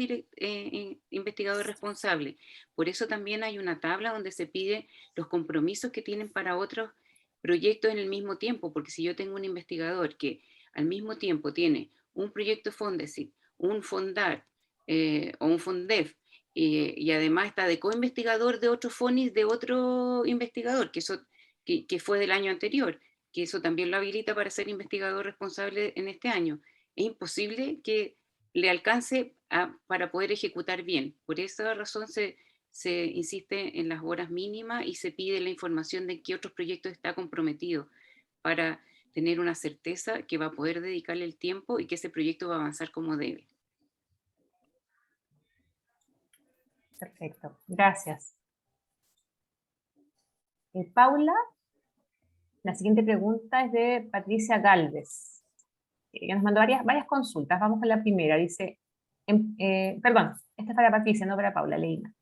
investigador responsable. Por eso también hay una tabla donde se pide los compromisos que tienen para otros proyectos en el mismo tiempo, porque si yo tengo un investigador que al mismo tiempo tiene un proyecto Fondesit, un Fondar o un Fondef, y además está de co-investigador de otro FONIS de otro investigador, que fue del año anterior, que eso también lo habilita para ser investigador responsable en este año. Es imposible que le alcance para poder ejecutar bien. Por esa razón se insiste en las horas mínimas y se pide la información de qué otros proyectos está comprometido para tener una certeza que va a poder dedicarle el tiempo y que ese proyecto va a avanzar como debe. Perfecto, gracias. Paula, la siguiente pregunta es de Patricia Galvez, que nos mandó varias consultas. Vamos con la primera. Dice, perdón, esta es para Patricia, no para Paula, leí mal.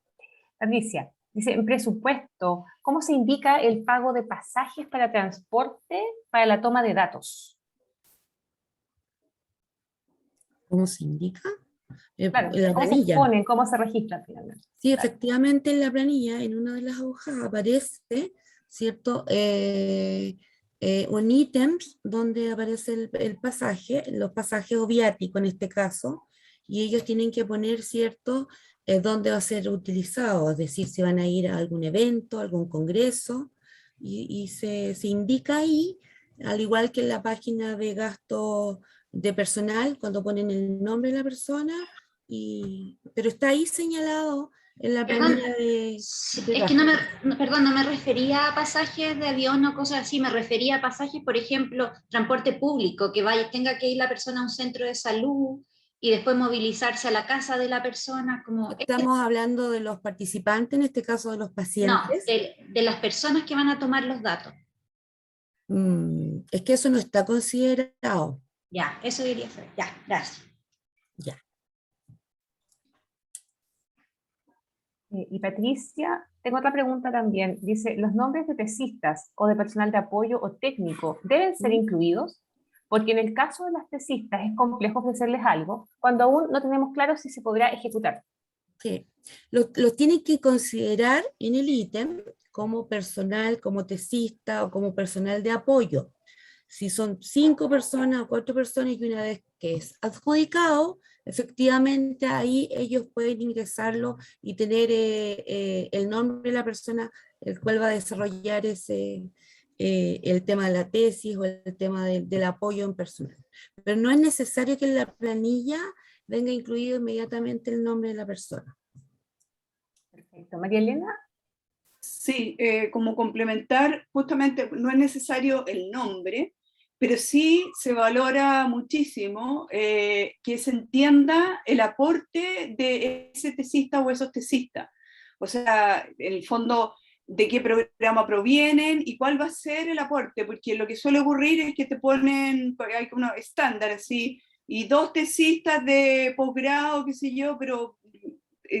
Patricia, dice, en presupuesto, ¿cómo se indica el pago de pasajes para transporte para la toma de datos? ¿Cómo se indica? Claro, La ¿cómo planilla. se ponen, cómo se registran finalmente? Sí, Claro. efectivamente en la planilla, en una de las hojas aparece, ¿cierto? Un ítem donde aparece el pasaje, los pasajes o viáticos en este caso, y ellos tienen que poner, ¿cierto?, dónde va a ser utilizado, es decir, si van a ir a algún evento, algún congreso, y se indica ahí, al igual que en la página de gasto de personal, cuando ponen el nombre de la persona, pero está ahí señalado en la planilla de Es que no me refería a pasajes de avión o cosas así, me refería a pasajes, por ejemplo, transporte público, que tenga que ir la persona a un centro de salud y después movilizarse a la casa de la persona. Estamos hablando de los participantes, en este caso de los pacientes. No, de las personas que van a tomar los datos. Es que eso no está considerado. Ya, eso quería saber. Ya, gracias. Ya. Y Patricia, tengo otra pregunta también. Dice, ¿los nombres de tesistas o de personal de apoyo o técnico deben ser incluidos? Porque en el caso de las tesistas es complejo ofrecerles algo cuando aún no tenemos claro si se podrá ejecutar. Sí, lo tienen que considerar en el ítem como personal, como tesista o como personal de apoyo. Si son 5 personas o 4 personas y una vez que es adjudicado, efectivamente ahí ellos pueden ingresarlo y tener el nombre de la persona el cual va a desarrollar el tema de la tesis o el tema del apoyo en personal. Pero no es necesario que en la planilla venga incluido inmediatamente el nombre de la persona. Perfecto. María Elena. Sí, como complementar, justamente no es necesario el nombre, pero sí se valora muchísimo que se entienda el aporte de ese tesista o esos tesistas. O sea, en el fondo, de qué programa provienen y cuál va a ser el aporte, porque lo que suele ocurrir es que te ponen, hay unos estándares, así, y 2 tesistas de posgrado, qué sé yo, pero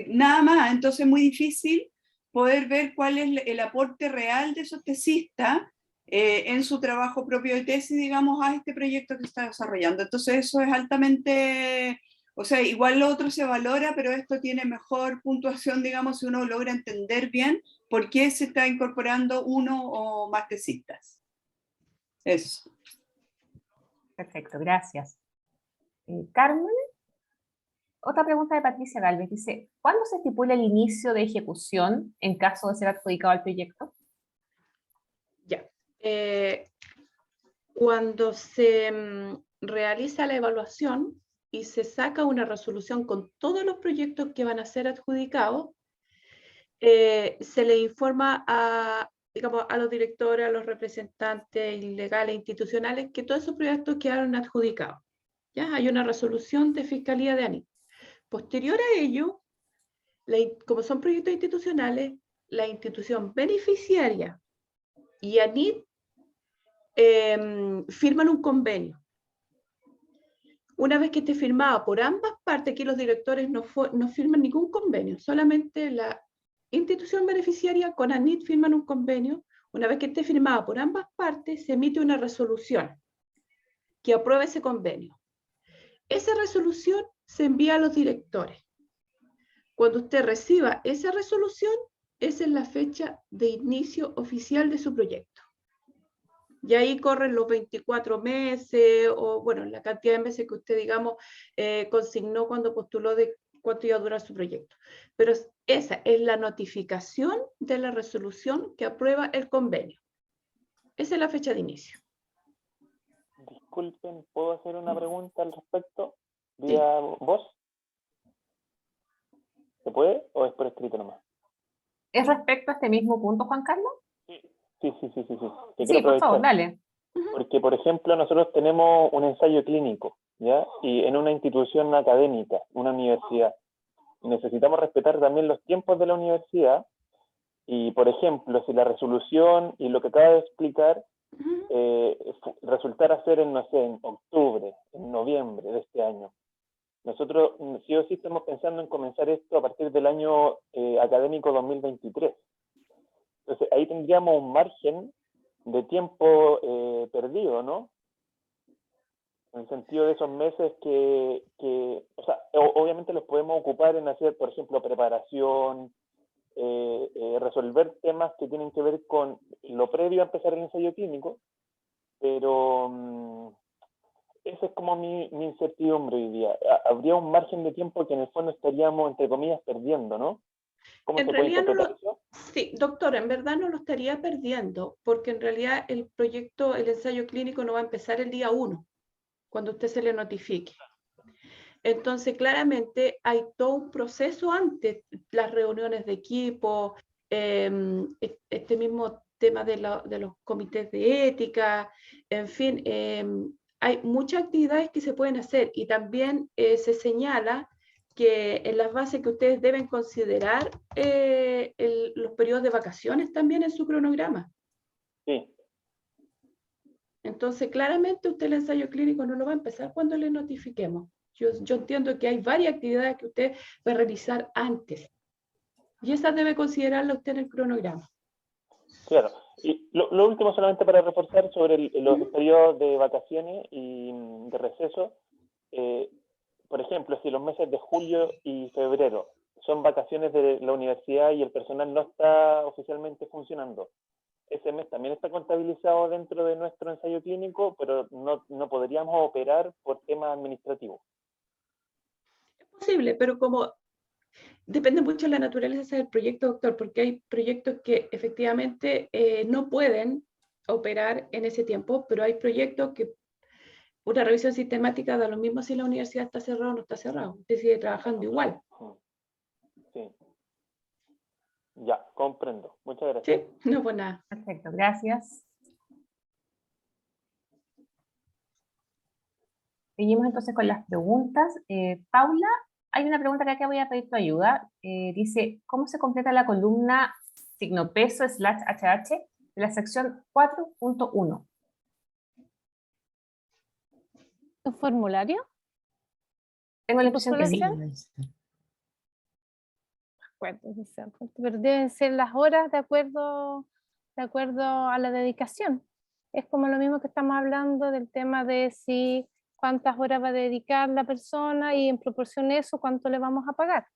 nada más, entonces es muy difícil poder ver cuál es el aporte real de esos tesistas en su trabajo propio de tesis, digamos, a este proyecto que está desarrollando. Entonces eso es altamente, o sea, igual lo otro se valora, pero esto tiene mejor puntuación, digamos, si uno logra entender bien por qué se está incorporando uno o más tesistas. Eso. Perfecto, gracias. Carmen, otra pregunta de Patricia Galvez. Dice, ¿cuándo se estipula el inicio de ejecución en caso de ser adjudicado al proyecto? Ya. Cuando se realiza la evaluación y se saca una resolución con todos los proyectos que van a ser adjudicados, se le informa a, digamos, a los directores, a los representantes legales, institucionales, que todos esos proyectos quedaron adjudicados. ¿Ya? Hay una resolución de Fiscalía de ANIT. Posterior a ello, como son proyectos institucionales, la institución beneficiaria y ANIT firman un convenio. Una vez que esté firmado por ambas partes, aquí los directores no firman ningún convenio, solamente la institución beneficiaria con ANIT firman un convenio. Una vez que esté firmado por ambas partes, se emite una resolución que aprueba ese convenio. Esa resolución se envía a los directores. Cuando usted reciba esa resolución, esa es la fecha de inicio oficial de su proyecto. Y ahí corren los 24 meses, o bueno, la cantidad de meses que usted, digamos, consignó cuando postuló de cuánto iba a durar su proyecto. Pero esa es la notificación de la resolución que aprueba el convenio. Esa es la fecha de inicio. Disculpen, ¿puedo hacer una pregunta al respecto? ¿Vía voz? ¿Se puede o es por escrito nomás? ¿Es respecto a este mismo punto, Juan Carlos? Sí. Sí, por favor, dale. Porque, por ejemplo, nosotros tenemos un ensayo clínico, ¿ya? Y en una institución académica, una universidad. Y necesitamos respetar también los tiempos de la universidad. Y, por ejemplo, si la resolución y lo que acaba de explicar resultara ser en, no sé, en octubre, en noviembre de este año, nosotros sí o sí estamos pensando en comenzar esto a partir del año académico 2023. Entonces, ahí tendríamos un margen de tiempo perdido, ¿no? En el sentido de esos meses que o sea, obviamente los podemos ocupar en hacer, por ejemplo, preparación, resolver temas que tienen que ver con lo previo a empezar el ensayo clínico, pero esa es como mi incertidumbre hoy día. Habría un margen de tiempo que en el fondo estaríamos, entre comillas, perdiendo, ¿no? ¿Cómo En se puede realidad interpretar eso? sí, doctor, en verdad no lo estaría perdiendo, porque en realidad el proyecto, el ensayo clínico no va a empezar el día 1, cuando usted se le notifique. Entonces, claramente hay todo un proceso antes, las reuniones de equipo, este mismo tema de los comités de ética, en fin, hay muchas actividades que se pueden hacer y también se señala que en las bases que ustedes deben considerar los periodos de vacaciones también en su cronograma. Sí. Entonces, claramente usted el ensayo clínico no lo va a empezar cuando le notifiquemos. Yo entiendo que hay varias actividades que usted puede realizar antes. Y esas debe considerarla usted en el cronograma. Claro. Y lo último solamente para reforzar sobre los periodos de vacaciones y de receso. Por ejemplo, si los meses de julio y febrero son vacaciones de la universidad y el personal no está oficialmente funcionando, ese mes también está contabilizado dentro de nuestro ensayo clínico, pero no podríamos operar por temas administrativos. Es posible, pero como depende mucho de la naturaleza del proyecto, doctor, porque hay proyectos que efectivamente no pueden operar en ese tiempo, pero hay proyectos que una revisión sistemática da lo mismo si la universidad está cerrada o no está cerrada, usted sigue trabajando igual. Sí. Ya, comprendo. Muchas gracias. Sí, no, pues nada. Perfecto, gracias. Seguimos entonces con las preguntas. Paula, hay una pregunta que acá voy a pedir tu ayuda. Dice, ¿cómo se completa la columna signo peso /HH de la sección 4.1? ¿Un formulario? Tengo la impresión que sí. Pero deben ser las horas de acuerdo a la dedicación. Es como lo mismo que estamos hablando del tema de si cuántas horas va a dedicar la persona y en proporción a eso cuánto le vamos a pagar.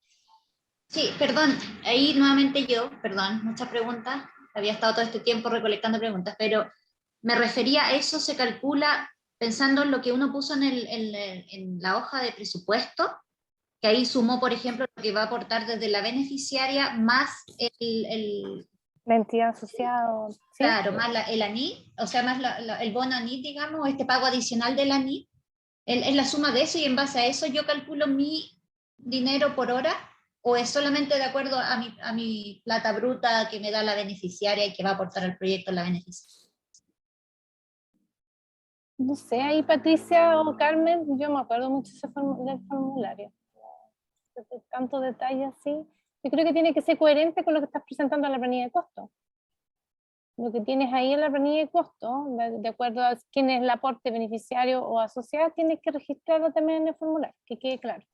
Sí, perdón, ahí nuevamente yo, perdón, muchas preguntas, había estado todo este tiempo recolectando preguntas, pero me refería a eso, se calcula pensando en lo que uno puso en la hoja de presupuesto, que ahí sumó, por ejemplo, lo que va a aportar desde la beneficiaria más La entidad asociada. ¿Sí? Claro, más el ANI, o sea, más el bono ANI, digamos, este pago adicional del ANI, es la suma de eso, y en base a eso yo calculo mi dinero por hora, o es solamente de acuerdo a mi plata bruta que me da la beneficiaria y que va a aportar al proyecto la beneficiaria. No sé, ahí Patricia o Carmen, yo me acuerdo mucho del formulario. Tanto detalle así. Yo creo que tiene que ser coherente con lo que estás presentando en la planilla de costo. Lo que tienes ahí en la planilla de costo, de acuerdo a quién es el aporte beneficiario o asociado, tienes que registrarlo también en el formulario, que quede claro.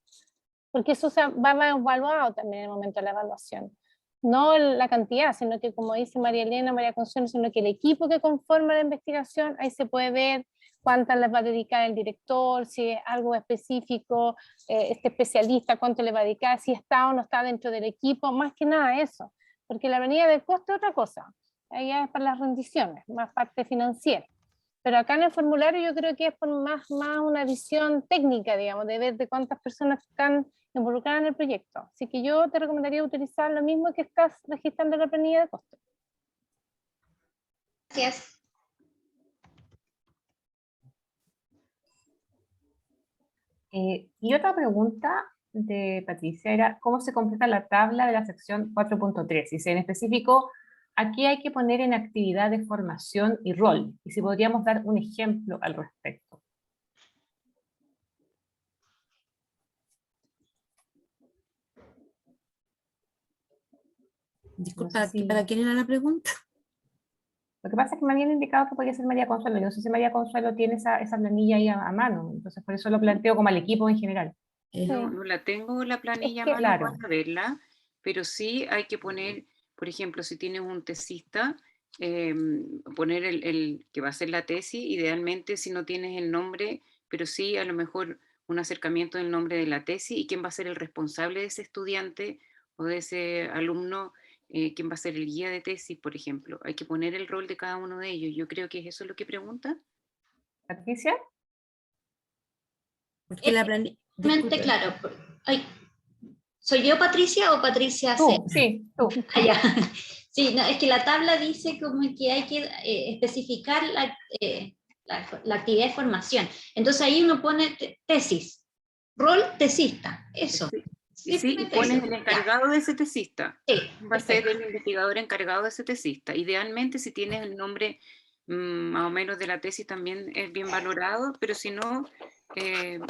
Porque eso va evaluado también en el momento de la evaluación. No la cantidad, sino que, como dice María Elena, María Consuelo, sino que el equipo que conforma la investigación, ahí se puede ver cuántas les va a dedicar el director, si es algo específico, este especialista, cuánto le va a dedicar, si está o no está dentro del equipo, más que nada eso. Porque la planilla de costo es otra cosa. Allá es para las rendiciones, más parte financiera. Pero acá en el formulario yo creo que es por más una visión técnica, digamos, de ver de cuántas personas están involucradas en el proyecto. Así que yo te recomendaría utilizar lo mismo que estás registrando en la planilla de costo. Gracias. Y otra pregunta de Patricia era, ¿cómo se completa la tabla de la sección 4.3? Dice, en específico, aquí hay que poner en actividad de formación y rol. Y si podríamos dar un ejemplo al respecto. Disculpa, No sé si... ¿para quién era la pregunta? Lo que pasa es que me habían indicado que podía ser María Consuelo. Yo no sé si María Consuelo tiene esa planilla ahí a mano. Entonces, por eso lo planteo como al equipo en general. No la tengo la planilla a mano claro, para verla, pero sí hay que poner, por ejemplo, si tienes un tesista, poner el que va a hacer la tesis, idealmente si no tienes el nombre, pero sí a lo mejor un acercamiento del nombre de la tesis y quién va a ser el responsable de ese estudiante o de ese alumno, quién va a ser el guía de tesis, por ejemplo. Hay que poner el rol de cada uno de ellos. Yo creo que es eso lo que pregunta. ¿Patricia? Porque la planilla... Claro. Ay, ¿soy yo Patricia o Patricia C? Sí, tú. Allá. Sí, no, es que la tabla dice como que hay que especificar la actividad de formación. Entonces ahí uno pone tesis, rol tesista, eso. Sí, y pones el encargado de ese tesista. Sí, va a ser el investigador encargado de ese tesista. Idealmente, si tienes el nombre más o menos de la tesis, también es bien valorado, pero si no, es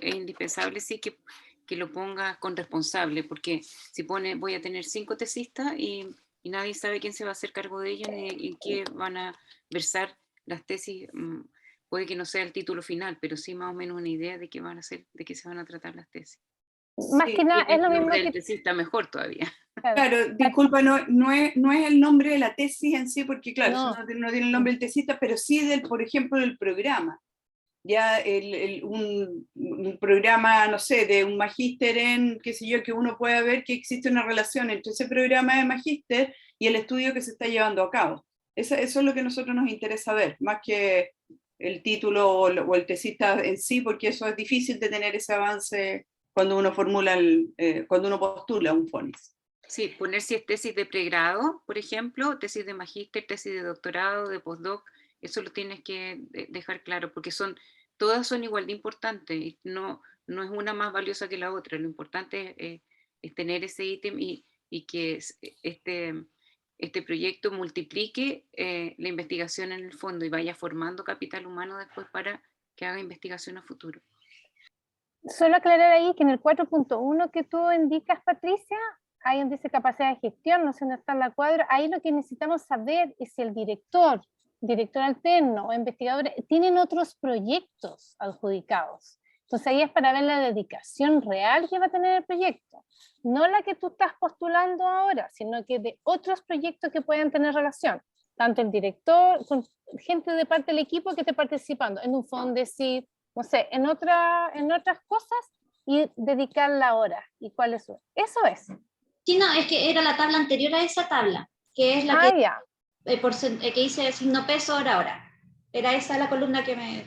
indispensable sí que lo pongas con responsable, porque si pone voy a tener 5 tesistas y nadie sabe quién se va a hacer cargo de ellos ni en qué van a versar las tesis, puede que no sea el título final, pero sí más o menos una idea de qué van a hacer, de qué se van a tratar las tesis. Más que nada, es lo mismo que... El tesista mejor todavía. Claro, disculpa, no es el nombre de la tesis en sí, porque claro, No. eso no tiene el nombre del tesista, pero sí por ejemplo, del programa. Ya un programa, no sé, de un magíster en, qué sé yo, que uno pueda ver que existe una relación entre ese programa de magíster y el estudio que se está llevando a cabo. Eso es lo que a nosotros nos interesa ver, más que el título o el tesista en sí, porque eso es difícil de tener ese avance cuando uno cuando uno postula un FONIS. Sí, poner si es tesis de pregrado, por ejemplo, tesis de magíster, tesis de doctorado, de postdoc, eso lo tienes que dejar claro, porque todas son igual de importantes, y no es una más valiosa que la otra. Lo importante es tener ese ítem y que este proyecto multiplique la investigación en el fondo y vaya formando capital humano después para que haga investigación a futuro. Solo aclarar ahí que en el 4.1 que tú indicas, Patricia, hay donde dice capacidad de gestión, no sé dónde está la cuadra, ahí lo que necesitamos saber es si el director alterno o investigador tienen otros proyectos adjudicados. Entonces ahí es para ver la dedicación real que va a tener el proyecto, no la que tú estás postulando ahora, sino que de otros proyectos que puedan tener relación, tanto el director, con gente de parte del equipo que esté participando en un FONDESID, no sé, en otras cosas, y dedicar la hora. ¿Y cuál es eso? Eso es. Sí, no, es que era la tabla anterior a esa tabla, que es la que dice signo peso hora. Era esa la columna que me...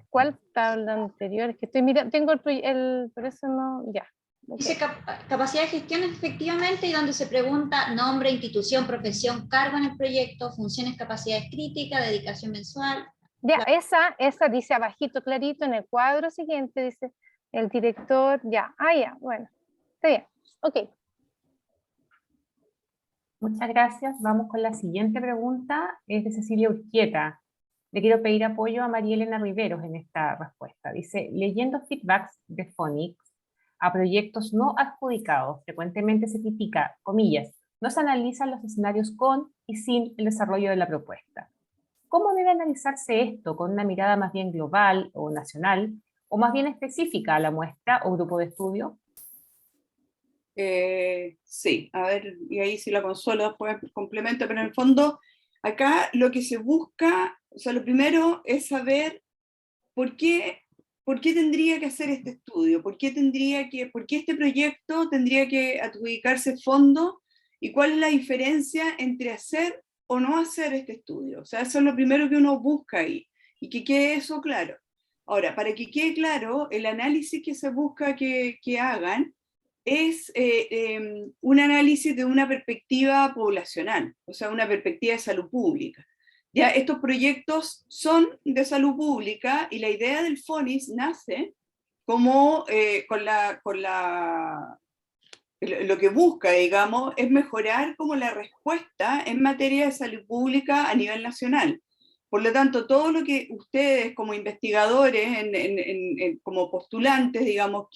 ¿Cuál tabla anterior? Es que estoy mirando, tengo por eso no, ya. Dice capacidad de gestión efectivamente, y donde se pregunta nombre, institución, profesión, cargo en el proyecto, funciones, capacidades críticas, dedicación mensual. Ya, esa dice abajito, clarito, en el cuadro siguiente, dice el director, ya, ya, bueno, está bien, ok. Muchas gracias. Vamos con la siguiente pregunta, es de Cecilia Urquieta. Le quiero pedir apoyo a María Elena Riveros en esta respuesta. Dice, leyendo feedbacks de Phonics a proyectos no adjudicados, frecuentemente se critica, comillas, no se analizan los escenarios con y sin el desarrollo de la propuesta. ¿Cómo debe analizarse esto? ¿Con una mirada más bien global o nacional, o más bien específica a la muestra o grupo de estudio? Sí, a ver, y ahí sí la Consuelo después complementa, pero en el fondo, acá lo que se busca, o sea, lo primero es saber por qué tendría que hacer este estudio, por qué este proyecto tendría que adjudicarse fondo, y cuál es la diferencia entre hacer o no hacer este estudio. O sea, eso es lo primero que uno busca ahí, y que quede eso claro. Ahora, para que quede claro, el análisis que se busca que hagan es un análisis de una perspectiva poblacional, o sea, una perspectiva de salud pública. Ya estos proyectos son de salud pública, y la idea del FONIS nace como lo que busca, digamos, es mejorar como la respuesta en materia de salud pública a nivel nacional. Por lo tanto, todo lo que ustedes como investigadores, como postulantes, digamos,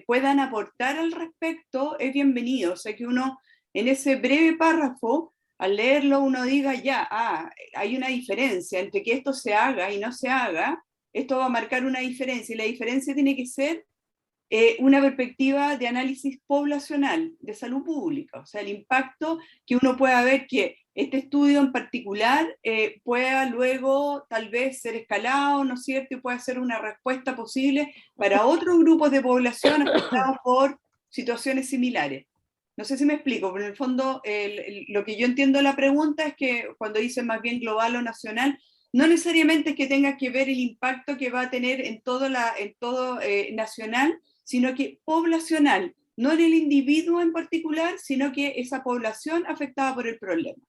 puedan aportar al respecto, es bienvenido. O sea, que uno, en ese breve párrafo, al leerlo, uno diga, hay una diferencia entre que esto se haga y no se haga, esto va a marcar una diferencia, y la diferencia tiene que ser una perspectiva de análisis poblacional, de salud pública, o sea, el impacto que uno pueda ver que este estudio en particular pueda luego tal vez ser escalado, ¿no es cierto?, y pueda ser una respuesta posible para otros grupos de población afectados por situaciones similares. No sé si me explico, pero en el fondo lo que yo entiendo de la pregunta es que cuando dice más bien global o nacional, no necesariamente es que tenga que ver el impacto que va a tener en todo nacional, sino que poblacional, no en el individuo en particular, sino que esa población afectada por el problema.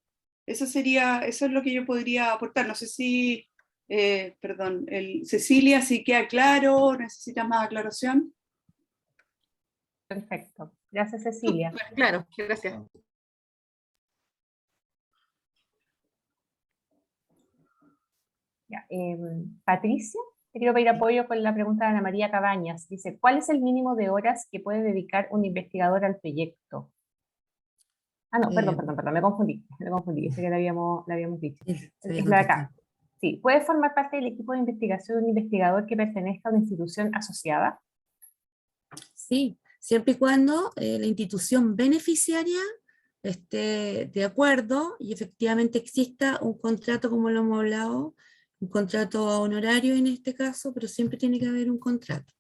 Eso es lo que yo podría aportar. No sé si, Cecilia, si queda claro, ¿necesitas más aclaración? Perfecto. Gracias, Cecilia. Claro, gracias. Ya, Patricia, te quiero pedir apoyo con la pregunta de Ana María Cabañas. Dice, ¿cuál es el mínimo de horas que puede dedicar un investigador al proyecto? No, perdón, me confundí, ese que le habíamos dicho. Es la de acá. Sí, ¿puede formar parte del equipo de investigación un investigador que pertenezca a una institución asociada? Sí, siempre y cuando la institución beneficiaria esté de acuerdo y efectivamente exista un contrato, como lo hemos hablado, un contrato a honorario en este caso, pero siempre tiene que haber un contrato.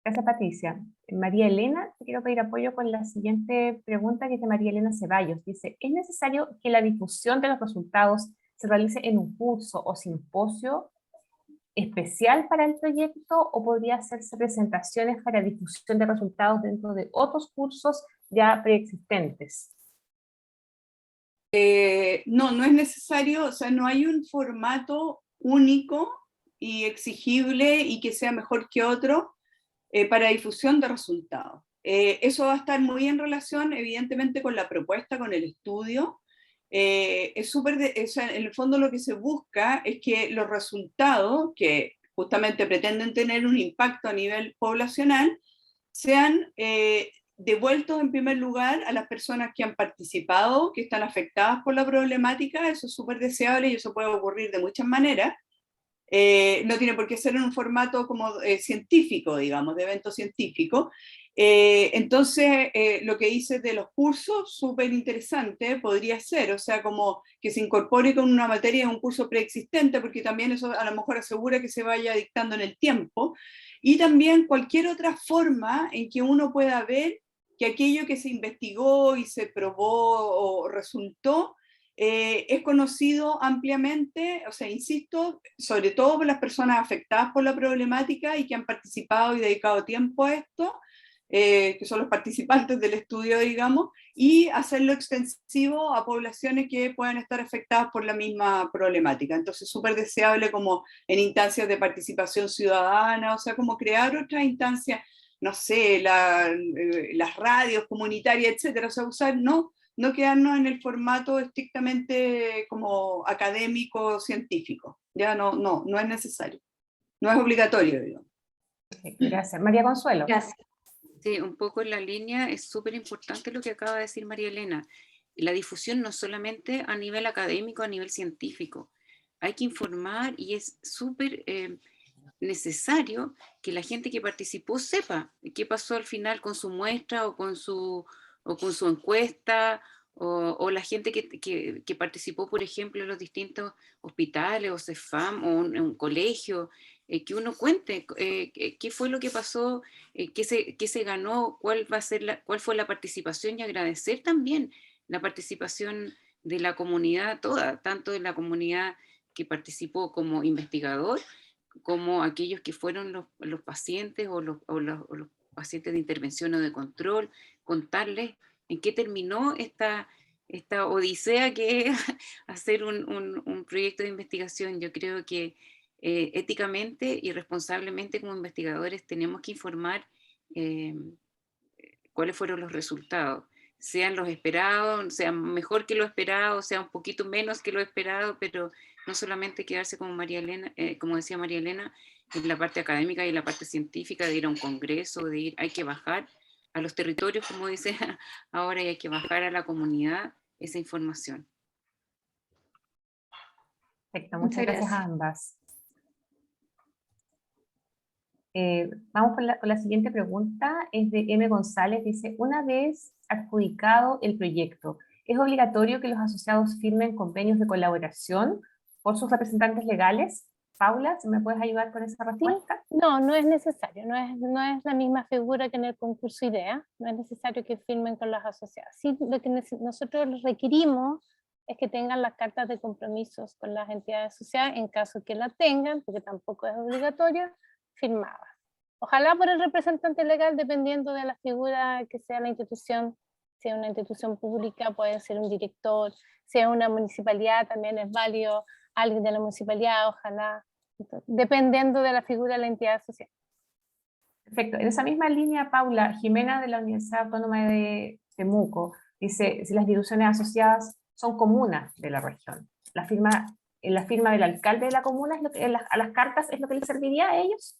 Gracias, Patricia. María Elena, te quiero pedir apoyo con la siguiente pregunta, que es de María Elena Ceballos. Dice, ¿es necesario que la difusión de los resultados se realice en un curso o simposio especial para el proyecto, o podría hacerse presentaciones para difusión de resultados dentro de otros cursos ya preexistentes? No es necesario, o sea, no hay un formato único y exigible y que sea mejor que otro para difusión de resultados. Eso va a estar muy en relación, evidentemente, con la propuesta, con el estudio. O sea, en el fondo lo que se busca es que los resultados, que justamente pretenden tener un impacto a nivel poblacional, sean devueltos en primer lugar a las personas que han participado, que están afectadas por la problemática. Eso es súper deseable y eso puede ocurrir de muchas maneras. No tiene por qué ser en un formato como científico, digamos, de evento científico. Entonces, lo que dices de los cursos, súper interesante, podría ser, o sea, como que se incorpore con una materia de un curso preexistente, porque también eso a lo mejor asegura que se vaya dictando en el tiempo, y también cualquier otra forma en que uno pueda ver que aquello que se investigó y se probó o resultó es conocido ampliamente, o sea, insisto, sobre todo por las personas afectadas por la problemática y que han participado y dedicado tiempo a esto, que son los participantes del estudio, digamos, y hacerlo extensivo a poblaciones que puedan estar afectadas por la misma problemática. Entonces, súper deseable como en instancias de participación ciudadana, o sea, como crear otras instancias, no sé, las radios comunitarias, etcétera, o sea, usar, no quedarnos en el formato estrictamente como académico, científico. Ya no es necesario. No es obligatorio, digamos. Gracias. María Consuelo. Gracias. Sí, un poco en la línea, es súper importante lo que acaba de decir María Elena. La difusión no solamente a nivel académico, a nivel científico. Hay que informar y es súper necesario que la gente que participó sepa qué pasó al final con su muestra o con su encuesta, o la gente que participó, por ejemplo, en los distintos hospitales o CEFAM o en un colegio, que uno cuente qué fue lo que pasó, qué se ganó, cuál fue la participación, y agradecer también la participación de la comunidad toda, tanto de la comunidad que participó como investigador, como aquellos que fueron los pacientes o los pacientes de intervención o de control, contarles en qué terminó esta odisea que es hacer un proyecto de investigación. Yo creo que éticamente y responsablemente como investigadores tenemos que informar cuáles fueron los resultados, sean los esperados, sean mejor que lo esperado, sea un poquito menos que lo esperado, pero no solamente quedarse como María Elena, como decía María Elena, en la parte académica y la parte científica, de ir a un congreso, hay que bajar a los territorios, como dice ahora, y hay que bajar a la comunidad esa información. Perfecto, muchas gracias a ambas. Vamos con la siguiente pregunta, es de M. González, dice, una vez adjudicado el proyecto, ¿es obligatorio que los asociados firmen convenios de colaboración por sus representantes legales? Paula, ¿me puedes ayudar con esa respuesta? Sí, no es necesario, no es la misma figura que en el concurso IDEA, no es necesario que firmen con los asociados. Sí, lo que nosotros requerimos es que tengan las cartas de compromisos con las entidades asociadas, en caso que la tengan, porque tampoco es obligatorio, firmadas. Ojalá por el representante legal, dependiendo de la figura que sea la institución, sea una institución pública, puede ser un director, sea una municipalidad, también es válido alguien de la municipalidad, ojalá, dependiendo de la figura de la entidad social. Perfecto. En esa misma línea, Paula, Jimena de la Universidad Autónoma de Temuco, dice, si las instituciones asociadas son comunas de la región, la firma del alcalde de la comuna es lo que, a las cartas es lo que les serviría a ellos.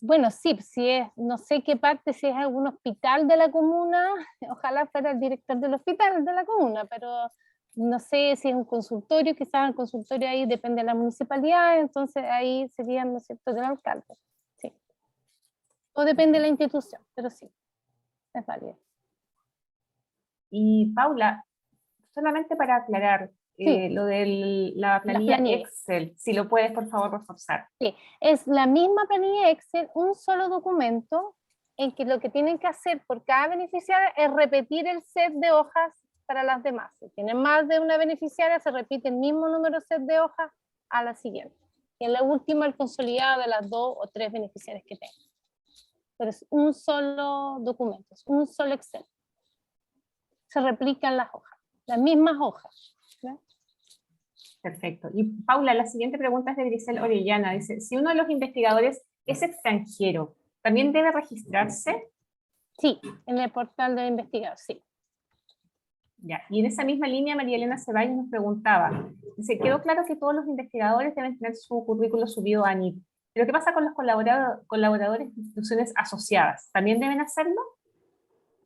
Bueno, sí, si es, no sé qué parte, si es algún hospital de la comuna, ojalá fuera el director del hospital de la comuna, pero no sé si es un consultorio, quizás el consultorio ahí depende de la municipalidad, entonces ahí sería, ¿no es cierto?, del alcalde, sí. O depende de la institución, pero sí, es válido. Y Paula, solamente para aclarar, sí, lo de la planilla Excel, si lo puedes por favor reforzar. Sí, es la misma planilla Excel, un solo documento en que lo que tienen que hacer por cada beneficiaria es repetir el set de hojas para las demás. Si tienen más de una beneficiaria, se repite el mismo número set de hojas a la siguiente. Y en la última, el consolidado de las 2 o 3 beneficiarias que tengan. Pero es un solo documento, es un solo Excel. Se replican las hojas, las mismas hojas. ¿Sí? Perfecto. Y Paula, la siguiente pregunta es de Grisel Orellana. Dice, si uno de los investigadores es extranjero, ¿también debe registrarse? Sí, en el portal de investigador, sí. Ya. Y en esa misma línea, María Elena Ceballos nos preguntaba, dice, quedó claro que todos los investigadores deben tener su currículo subido a ANIT, pero ¿qué pasa con los colaboradores de instituciones asociadas? ¿También deben hacerlo?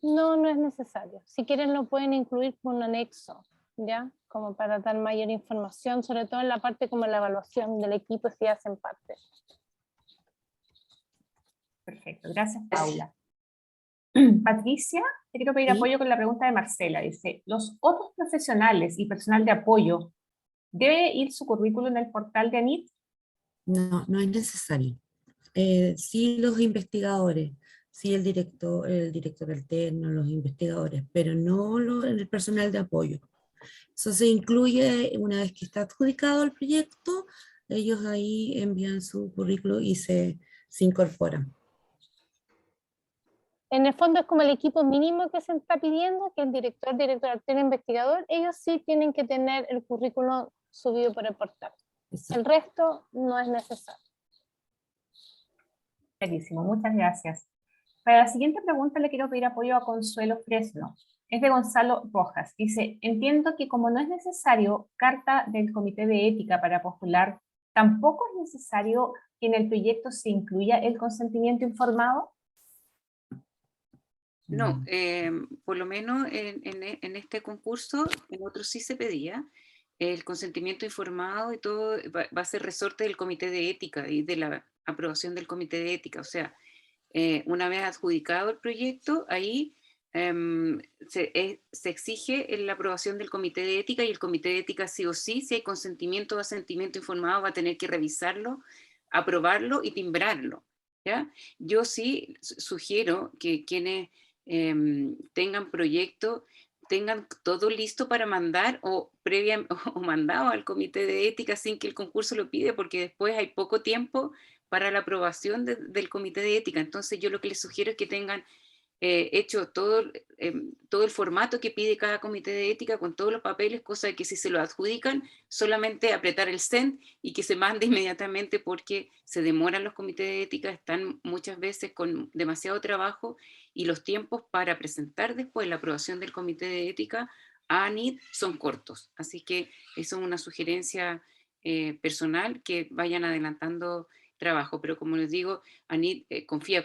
No, no es necesario. Si quieren lo pueden incluir con un anexo, ¿ya? Como para dar mayor información, sobre todo en la parte como la evaluación del equipo si hacen parte. Perfecto, gracias Paula. Patricia, te quiero pedir apoyo con la pregunta de Marcela. Dice, ¿los otros profesionales y personal de apoyo debe ir su currículum en el portal de ANIT? No, no es necesario. Sí los investigadores, sí el director alterno, los investigadores, pero no el personal de apoyo. Eso se incluye una vez que está adjudicado el proyecto, ellos ahí envían su currículo y se incorporan. En el fondo es como el equipo mínimo que se está pidiendo, que el director, el investigador, ellos sí tienen que tener el currículo subido por el portal. Exacto. El resto no es necesario. Clarísimo, muchas gracias. Para la siguiente pregunta le quiero pedir apoyo a Consuelo Fresno. Es de Gonzalo Rojas. Dice, entiendo que como no es necesario carta del Comité de Ética para postular, ¿tampoco es necesario que en el proyecto se incluya el consentimiento informado? No, por lo menos en este concurso, en otros sí se pedía el consentimiento informado y todo va a ser resorte del Comité de Ética y de la aprobación del Comité de Ética. O sea, una vez adjudicado el proyecto, ahí se exige la aprobación del Comité de Ética y el Comité de Ética sí o sí, si hay consentimiento o asentimiento informado, va a tener que revisarlo, aprobarlo y timbrarlo, ¿ya? Yo sí sugiero que quienes tengan proyecto, tengan todo listo para mandar o mandado al Comité de Ética sin que el concurso lo pide, porque después hay poco tiempo para la aprobación del Comité de Ética. Entonces yo lo que les sugiero es que tengan hecho todo el formato que pide cada comité de ética con todos los papeles, cosa de que si se lo adjudican, solamente apretar el send y que se mande inmediatamente, porque se demoran los comités de ética, están muchas veces con demasiado trabajo y los tiempos para presentar después la aprobación del comité de ética a ANID son cortos. Así que eso es una sugerencia personal, que vayan adelantando trabajo, pero como les digo, ANID confía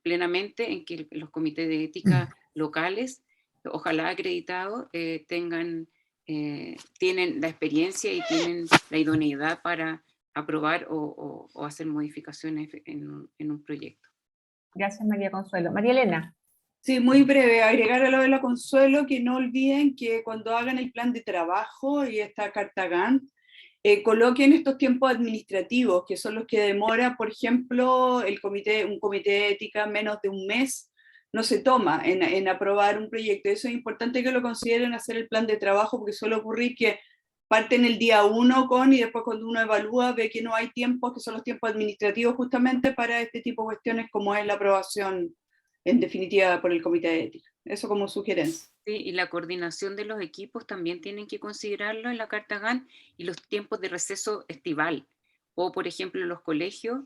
plenamente en que los comités de ética locales, ojalá acreditados, tienen la experiencia y tienen la idoneidad para aprobar o hacer modificaciones en un proyecto. Gracias, María Consuelo. María Elena. Sí, muy breve, agregar a lo de la Consuelo, que no olviden que cuando hagan el plan de trabajo y esta carta Gantt, coloquen estos tiempos administrativos, que son los que demora, por ejemplo, un comité de ética menos de un mes no se toma en aprobar un proyecto. Eso es importante que lo consideren hacer el plan de trabajo, porque suele ocurrir que parten el día 1 y después cuando uno evalúa ve que no hay tiempos, que son los tiempos administrativos justamente para este tipo de cuestiones como es la aprobación en definitiva por el comité de ética. Eso como sugerencia. Sí, y la coordinación de los equipos también tienen que considerarlo en la Carta Gantt, y los tiempos de receso estival. O, por ejemplo, en los colegios,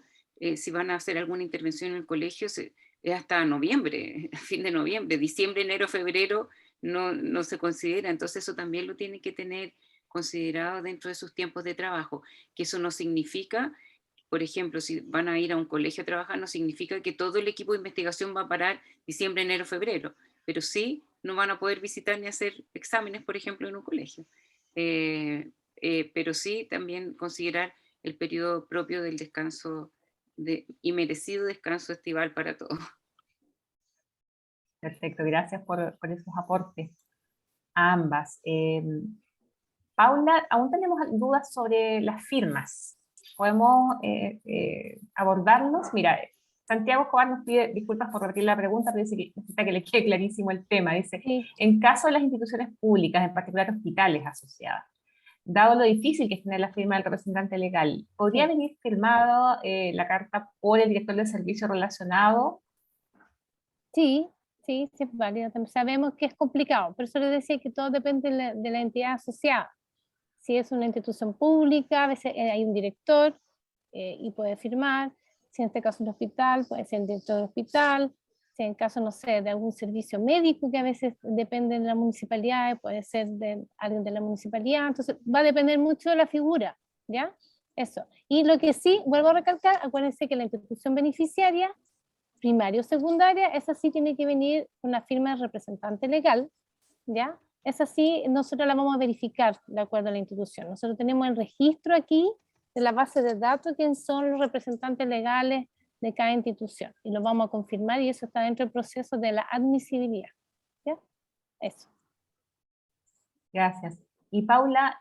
si van a hacer alguna intervención en el colegio, es hasta noviembre, fin de noviembre. Diciembre, enero, febrero no se considera. Entonces eso también lo tienen que tener considerado dentro de sus tiempos de trabajo. Que eso no significa, por ejemplo, si van a ir a un colegio a trabajar, no significa que todo el equipo de investigación va a parar diciembre, enero, febrero. Pero sí no van a poder visitar ni hacer exámenes, por ejemplo, en un colegio. Pero sí también considerar el periodo propio del descanso y merecido descanso estival para todos. Perfecto, gracias por esos aportes a ambas. Paula, aún tenemos dudas sobre las firmas. ¿Podemos abordarlos? Mira, Santiago Escobar nos pide disculpas por repetir la pregunta, pero dice que necesita que le quede clarísimo el tema. Dice, sí, en caso de las instituciones públicas, en particular hospitales asociadas, dado lo difícil que es tener la firma del representante legal, ¿podría venir firmado la carta por el director del servicio relacionado? Sí, sí, es válido. Sabemos que es complicado, por eso les decía que todo depende de la entidad asociada. Si es una institución pública, a veces hay un director y puede firmar. Si en este caso es un hospital, puede ser el director del hospital. Si en caso, no sé, de algún servicio médico que a veces depende de la municipalidad, puede ser de alguien de la municipalidad. Entonces va a depender mucho de la figura, ¿ya? Eso. Y lo que sí, vuelvo a recalcar, acuérdense que la institución beneficiaria, primaria o secundaria, esa sí tiene que venir con una firma de representante legal, ¿ya? Esa sí, nosotros la vamos a verificar de acuerdo a la institución. Nosotros tenemos el registro aquí de la base de datos, quién son los representantes legales de cada institución, y lo vamos a confirmar, y eso está dentro del proceso de la admisibilidad. ¿Ya? Eso. Gracias. Y Paula,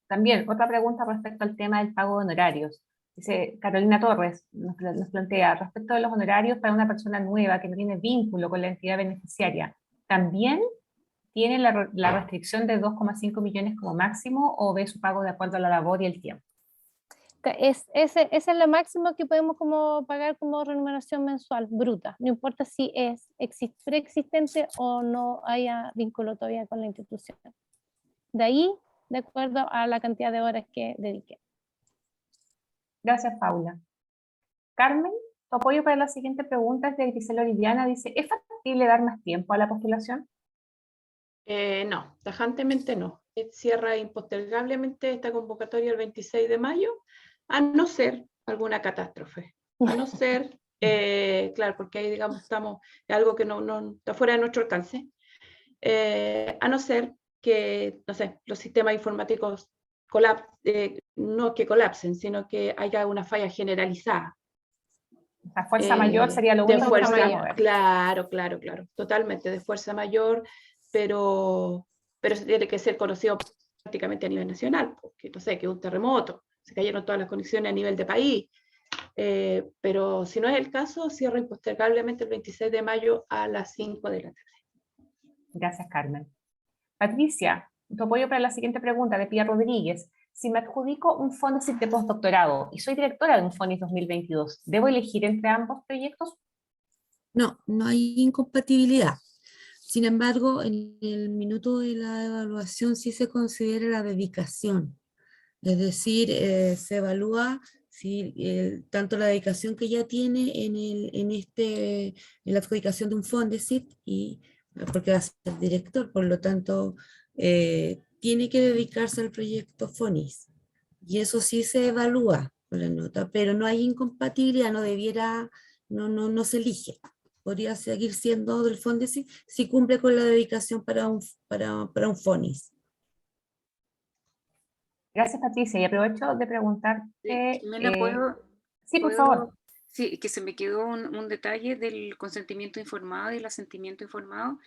también otra pregunta respecto al tema del pago de honorarios. Dice Carolina Torres, nos plantea, respecto de los honorarios para una persona nueva que no tiene vínculo con la entidad beneficiaria, ¿también ¿tiene la restricción de 2,5 millones como máximo o ve su pago de acuerdo a la labor y el tiempo? Ese es lo máximo que podemos como pagar como remuneración mensual bruta, no importa si es preexistente o no haya vínculo todavía con la institución. De ahí, de acuerdo a la cantidad de horas que dedique. Gracias, Paula. Carmen, tu apoyo para la siguiente pregunta es de Grisela Oriviana. Dice, ¿es factible dar más tiempo a la postulación? No, tajantemente no. Cierra impostergablemente esta convocatoria el 26 de mayo, a no ser alguna catástrofe. A no ser, claro, porque ahí digamos estamos en algo que no está fuera de nuestro alcance. A no ser que, no sé, los sistemas informáticos no que colapsen, sino que haya una falla generalizada. La fuerza mayor sería lo único que podría mover. Claro, totalmente, de fuerza mayor, pero tiene que ser conocido prácticamente a nivel nacional, porque no sé, que un terremoto, se cayeron todas las conexiones a nivel de país, pero si no es el caso, cierra impostergablemente el 26 de mayo a las 5 de la tarde. Gracias, Carmen. Patricia, tu apoyo para la siguiente pregunta de Pía Rodríguez. Si me adjudico un Fondesit de postdoctorado y soy directora de un Fondesit 2022, ¿debo elegir entre ambos proyectos? No, no hay incompatibilidad. Sin embargo, en el minuto de la evaluación sí se considera la dedicación. Es decir, se evalúa si tanto la dedicación que ya tiene en la adjudicación de un Fondesit, porque va a ser director, por lo tanto, tiene que dedicarse al proyecto FONIS. Y eso sí se evalúa con la nota, pero no hay incompatibilidad, no se elige. Podría seguir siendo del Fondesit si cumple con la dedicación para un FONIS. Gracias, Patricia. Y aprovecho de preguntarte... ¿puedo? Sí, por favor. Sí, que se me quedó un detalle del consentimiento informado y el asentimiento informado.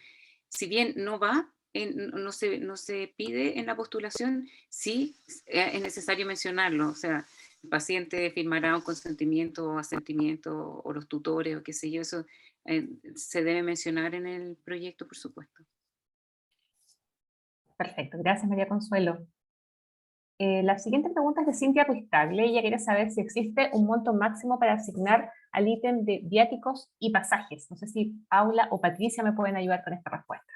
Si bien no va, no se pide en la postulación, sí es necesario mencionarlo. O sea, el paciente firmará un consentimiento o asentimiento, o los tutores, o qué sé yo, eso se debe mencionar en el proyecto, por supuesto. Perfecto, gracias, María Consuelo. La siguiente pregunta es de Cintia Ruiz-Tagle. Ella quiere saber si existe un monto máximo para asignar al ítem de viáticos y pasajes. No sé si Paula o Patricia me pueden ayudar con esta respuesta.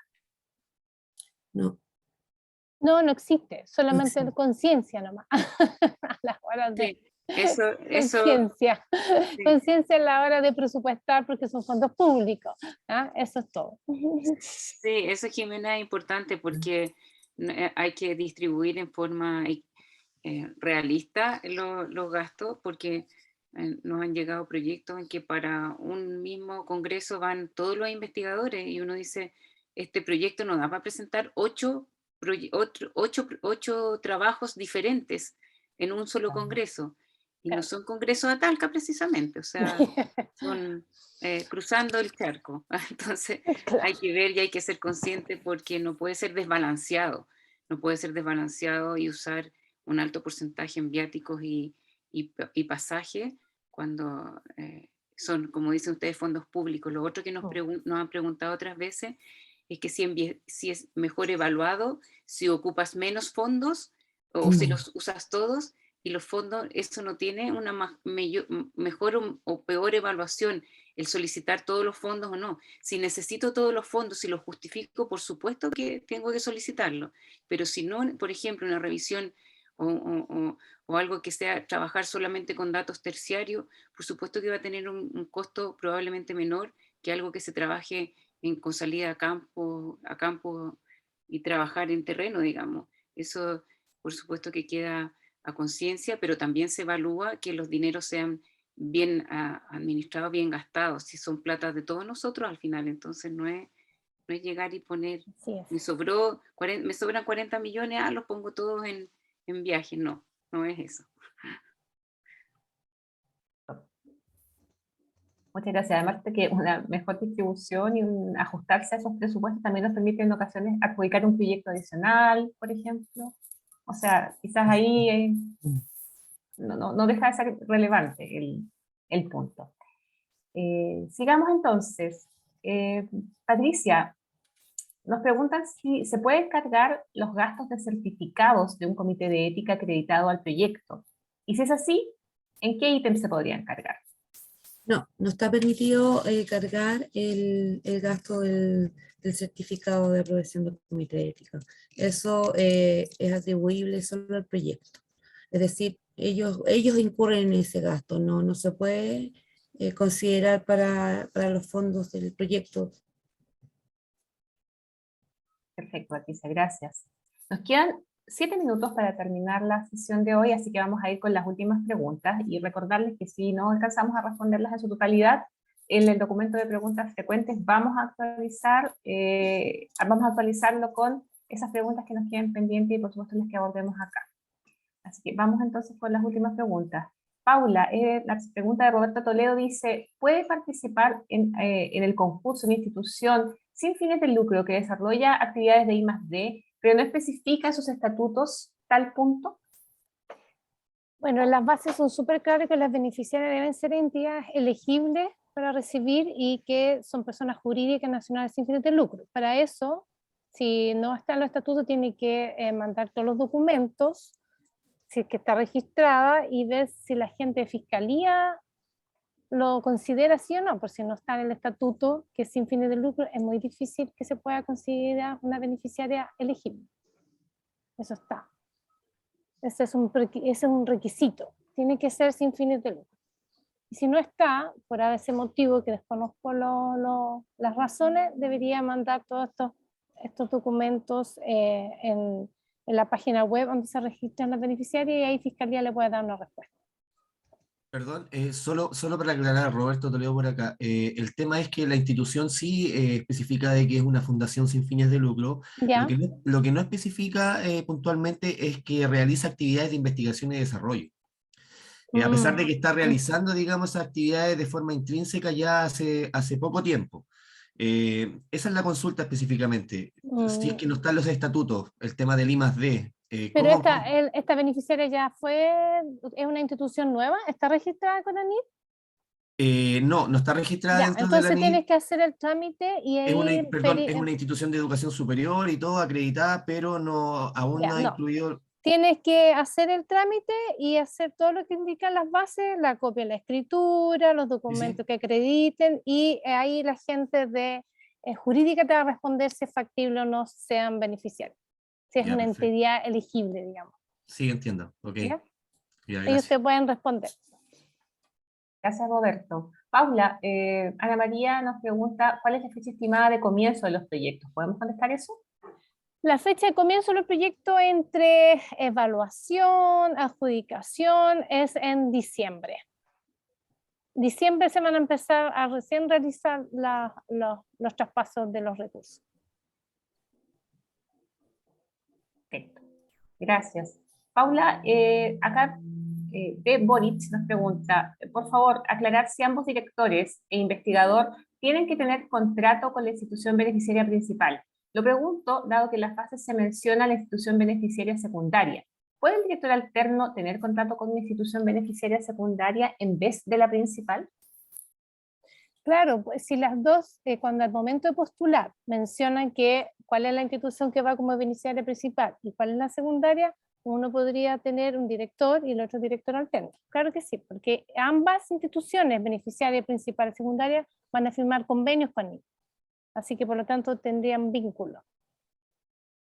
No. No existe, solamente conciencia nomás. A las horas de conciencia. Sí. Conciencia a la hora de presupuestar porque son fondos públicos. Eso es todo. Sí, eso, Jimena, es importante porque hay que distribuir en forma realista los gastos, porque nos han llegado proyectos en que para un mismo congreso van todos los investigadores y uno dice, este proyecto nos da para presentar 8 trabajos diferentes en un solo congreso, y no son congresos a Talca precisamente, o sea, son cruzando el charco. Entonces hay que ver y hay que ser consciente, porque no puede ser desbalanceado y usar un alto porcentaje en viáticos y pasaje cuando son, como dicen ustedes, fondos públicos. Lo otro que nos han preguntado otras veces es que si es mejor evaluado si ocupas menos fondos o si los usas todos, y los fondos, eso no tiene una mejor o peor evaluación, el solicitar todos los fondos o no. Si necesito todos los fondos, si los justifico, por supuesto que tengo que solicitarlo, pero si no, por ejemplo, una revisión o algo que sea trabajar solamente con datos terciarios, por supuesto que va a tener un costo probablemente menor que algo que se trabaje con salida a campo y trabajar en terreno, digamos. Eso, por supuesto que queda a conciencia, pero también se evalúa que los dineros sean bien administrados, bien gastados, si son platas de todos nosotros al final. Entonces no es llegar y poner, me sobran 40 millones, los pongo todos en viajes. No es eso. Muchas gracias. Además de que una mejor distribución y ajustarse a esos presupuestos también nos permite en ocasiones adjudicar un proyecto adicional, por ejemplo. O sea, quizás ahí no deja de ser relevante el punto. Sigamos entonces. Patricia, Nos preguntan si se pueden cargar los gastos de certificados de un comité de ética acreditado al proyecto. Y si es así, ¿en qué ítem se podrían cargar? No, no está permitido cargar el gasto del certificado de aprobación del comité de ética. Eso es atribuible solo al proyecto. Es decir, ellos incurren en ese gasto, no se puede considerar para los fondos del proyecto. Perfecto, Patricia, gracias. Nos quedan 7 minutos para terminar la sesión de hoy, así que vamos a ir con las últimas preguntas y recordarles que si no alcanzamos a responderlas en su totalidad, en el documento de preguntas frecuentes vamos a actualizarlo con esas preguntas que nos queden pendientes y por supuesto las que abordemos acá. Así que vamos entonces con las últimas preguntas. Paula, la pregunta de Roberto Toledo dice, ¿puede participar en el concurso una institución sin fines de lucro que desarrolla actividades de I+D, pero no especifica en sus estatutos tal punto? Bueno, las bases son súper claras que las beneficiarias deben ser entidades elegibles para recibir y que son personas jurídicas nacionales sin fines de lucro. Para eso, si no está en los estatutos, tiene que mandar todos los documentos, si es que está registrada, y ver si la gente de fiscalía lo considera sí o no, por si no está en el estatuto, que es sin fines de lucro, es muy difícil que se pueda considerar una beneficiaria elegible. Eso está. Ese es un requisito. Tiene que ser sin fines de lucro. Y si no está, por ese motivo que desconozco las razones, debería mandar todos estos documentos en la página web donde se registran las beneficiarias y ahí Fiscalía le puede dar una respuesta. Perdón, solo para aclarar, Roberto Toledo por acá, el tema es que la institución sí especifica de que es una fundación sin fines de lucro. ¿Ya? Lo que no especifica puntualmente es que realiza actividades de investigación y desarrollo. A pesar de que está realizando, digamos, esas actividades de forma intrínseca ya hace poco tiempo. Esa es la consulta específicamente. Si es que no están los estatutos, el tema del I+D. Pero esta beneficiaria ya es una institución nueva, ¿está registrada con ANID? No está registrada Ya, dentro de la entonces ANID. tienes que hacer el trámite y ahí... Es una institución de educación superior y todo acreditada, pero aún no ha incluido... Tienes que hacer el trámite y hacer todo lo que indican las bases, la copia de la escritura, los documentos que acrediten, y ahí la gente de jurídica te va a responder si es factible o no sean beneficiarios. Si es una entidad elegible, digamos. Sí, entiendo. Ok. Ya, ellos te pueden responder. Gracias, Roberto. Paula, Ana María nos pregunta, ¿cuál es la fecha estimada de comienzo de los proyectos? ¿Podemos contestar eso? La fecha de comienzo del proyecto entre evaluación, adjudicación, es en diciembre. Diciembre se van a empezar a recién realizar los traspasos de los recursos. Perfecto. Gracias. Paula, acá de Boric nos pregunta, por favor, aclarar si ambos directores e investigador tienen que tener contrato con la institución beneficiaria principal. Lo pregunto, dado que en las bases se menciona la institución beneficiaria secundaria. ¿Puede el director alterno tener contrato con una institución beneficiaria secundaria en vez de la principal? Claro, pues si las dos, cuando al momento de postular mencionan cuál es la institución que va como beneficiaria principal y cuál es la secundaria, uno podría tener un director y el otro director alterno. Claro que sí, porque ambas instituciones, beneficiaria principal y secundaria, van a firmar convenios con ellos. Así que por lo tanto tendrían vínculo.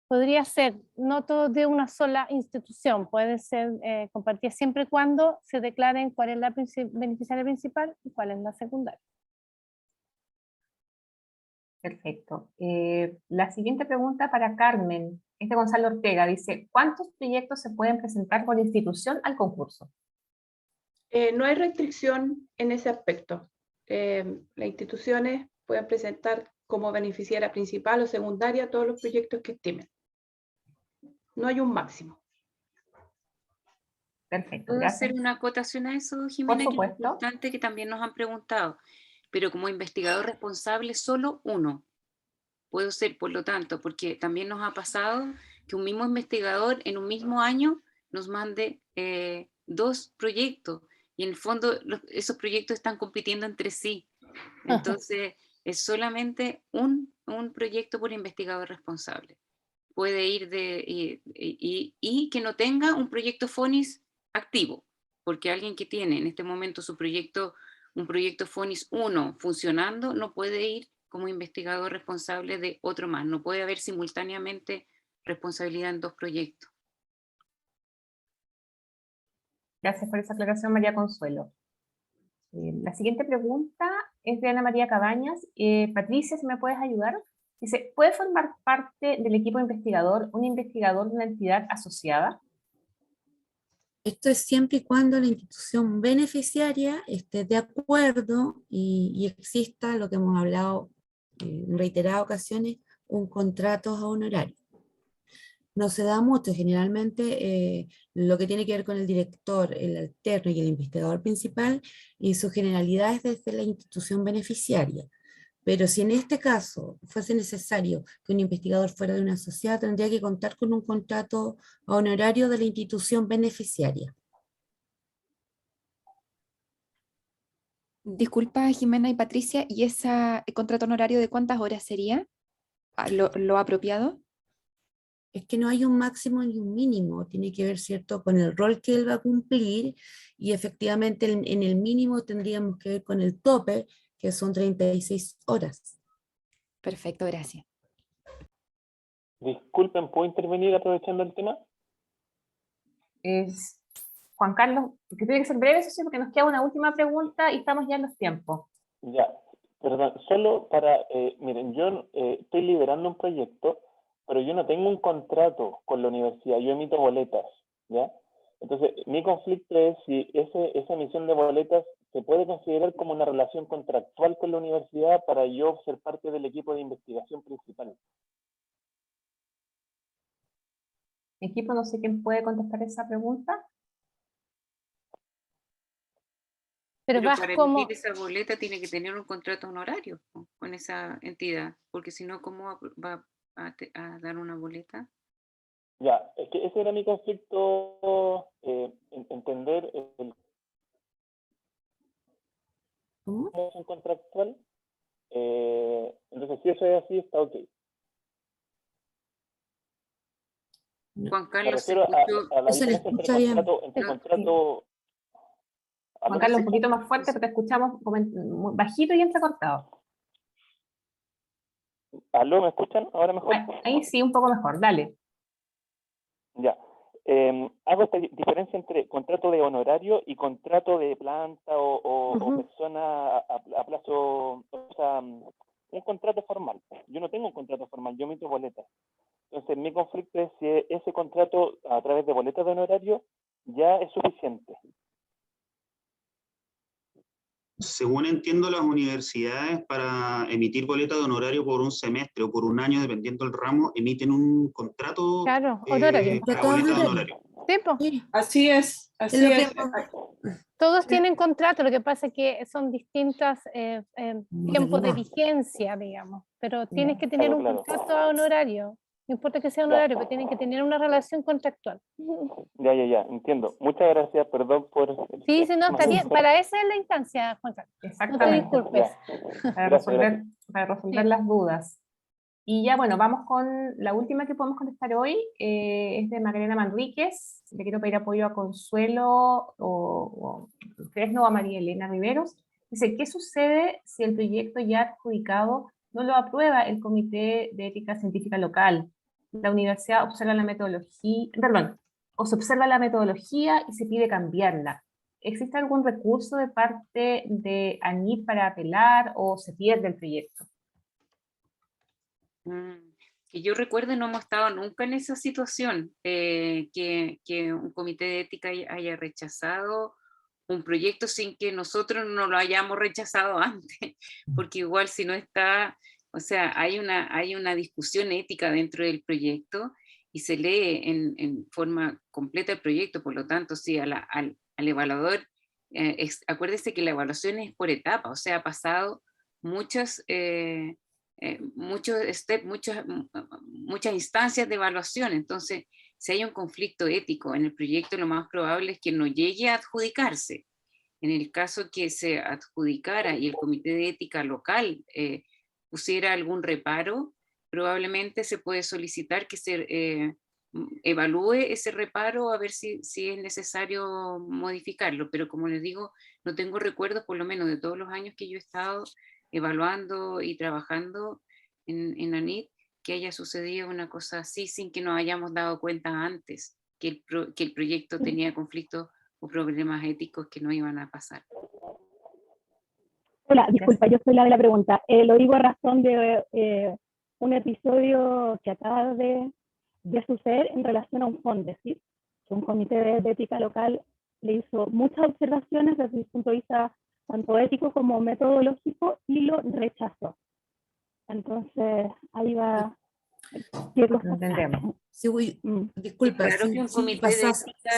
Podría ser, no todo de una sola institución, puede ser compartida siempre y cuando se declaren cuál es la beneficiaria principal y cuál es la secundaria. Perfecto. La siguiente pregunta para Carmen, es de Gonzalo Ortega, dice, ¿cuántos proyectos se pueden presentar por institución al concurso? No hay restricción en ese aspecto. Las instituciones pueden presentar como beneficiaria principal o secundaria todos los proyectos que estimen. No hay un máximo. Perfecto. ¿Puedo Gracias. hacer una acotación a eso, Jimena? Por supuesto. Que es importante, que también nos han preguntado. Pero como investigador responsable, solo uno. Puedo ser, por lo tanto, porque también nos ha pasado que un mismo investigador en un mismo año nos mande 2 proyectos y en el fondo esos proyectos están compitiendo entre sí. Entonces es solamente un un proyecto por investigador responsable. Puede ir y que no tenga un proyecto FONIS activo, porque alguien que tiene en este momento un proyecto FONIS 1 funcionando, no puede ir como investigador responsable de otro más. No puede haber simultáneamente responsabilidad en dos proyectos. Gracias por esa aclaración, María Consuelo. La siguiente pregunta es de Ana María Cabañas. Patricia, si me puedes ayudar. Dice, ¿puede formar parte del equipo investigador un investigador de una entidad asociada? Esto es siempre y cuando la institución beneficiaria esté de acuerdo y exista lo que hemos hablado en reiteradas ocasiones, un contrato a honorario. No se da mucho, generalmente lo que tiene que ver con el director, el alterno y el investigador principal, y su generalidad es desde la institución beneficiaria. Pero si en este caso fuese necesario que un investigador fuera de una sociedad, tendría que contar con un contrato a honorario de la institución beneficiaria. Disculpa, Jimena y Patricia, ¿y ese contrato honorario de cuántas horas sería lo apropiado? Es que no hay un máximo ni un mínimo, tiene que ver, ¿cierto?, con el rol que él va a cumplir, y efectivamente en el mínimo tendríamos que ver con el tope, que son 36 horas. Perfecto, gracias. Disculpen, ¿puedo intervenir aprovechando el tema? Juan Carlos, que tiene que ser breve, eso sí, porque nos queda una última pregunta y estamos ya en los tiempos. Ya, perdón, solo para, miren, yo estoy liderando un proyecto, pero yo no tengo un contrato con la universidad, yo emito boletas, ¿ya? Entonces, mi conflicto es si esa emisión de boletas se puede considerar como una relación contractual con la universidad para yo ser parte del equipo de investigación principal. Equipo, no sé quién puede contestar esa pregunta. Pero para emitir esa boleta tiene que tener un contrato honorario con esa entidad, porque si no, ¿cómo va a dar una boleta? Ya, es que ese era mi conflicto, entender ¿Cómo? es un contractual. Entonces, si eso es así, está ok. Juan Me Carlos, refiero a la diferencia entre contrato. Juan Carlos, un poquito más fuerte, porque te escuchamos bajito y entrecortado. ¿Aló, me escuchan? ¿Ahora mejor? Ahí sí, un poco mejor, dale. Ya. Hago esta diferencia entre contrato de honorario y contrato de planta o persona a plazo, o sea, un contrato formal. Yo no tengo un contrato formal, yo emito boletas. Entonces, mi conflicto es si ese contrato a través de boletas de honorario ya es suficiente. Según entiendo, las universidades para emitir boleta de honorario por un semestre o por un año, dependiendo del ramo, emiten un contrato claro, honorario. para boleta de honorario. Sí, así es, así es. Todos tienen contrato, lo que pasa es que son distintos tiempos de vigencia, digamos, pero tienes que tener un contrato a honorario. No importa que sea honorario, pero tienen que tener una relación contractual. Ya, entiendo. Muchas gracias, perdón por... Sí, no, está bien. Para esa es la instancia, Juan Carlos. Exactamente. No te disculpes. Para resolver las dudas. Y ya, bueno, vamos con la última que podemos contestar hoy. Es de Magdalena Manríquez. Le quiero pedir apoyo a Consuelo o Fresno o a María Elena Riveros. Dice, ¿qué sucede si el proyecto ya adjudicado no lo aprueba el Comité de Ética Científica local? La universidad observa la metodología, o se observa la metodología y se pide cambiarla. ¿Existe algún recurso de parte de ANIT para apelar o se pierde el proyecto? Que yo recuerde, no hemos estado nunca en esa situación, que un comité de ética haya rechazado un proyecto sin que nosotros no lo hayamos rechazado antes, porque igual si no está, o sea, hay una discusión ética dentro del proyecto y se lee en forma completa el proyecto, por lo tanto, sí, al evaluador, acuérdese que la evaluación es por etapa, o sea, ha pasado muchos steps, muchas instancias de evaluación. Entonces, si hay un conflicto ético en el proyecto, lo más probable es que no llegue a adjudicarse. En el caso que se adjudicara y el comité de ética local pusiera algún reparo, probablemente se puede solicitar que se evalúe ese reparo a ver si es necesario modificarlo, pero como les digo, no tengo recuerdos, por lo menos de todos los años que yo he estado evaluando y trabajando en ANIT, que haya sucedido una cosa así sin que nos hayamos dado cuenta antes que el proyecto tenía conflictos o problemas éticos que no iban a pasar. Hola, disculpa, yo soy la de la pregunta. Lo digo a razón de un episodio que acaba de suceder en relación a un fondo, ¿sí? Un comité de ética local le hizo muchas observaciones desde el punto de vista tanto ético como metodológico y lo rechazó. Entonces, ahí va... Entendemos. Sí, disculpa. Es raro que un comité de ética,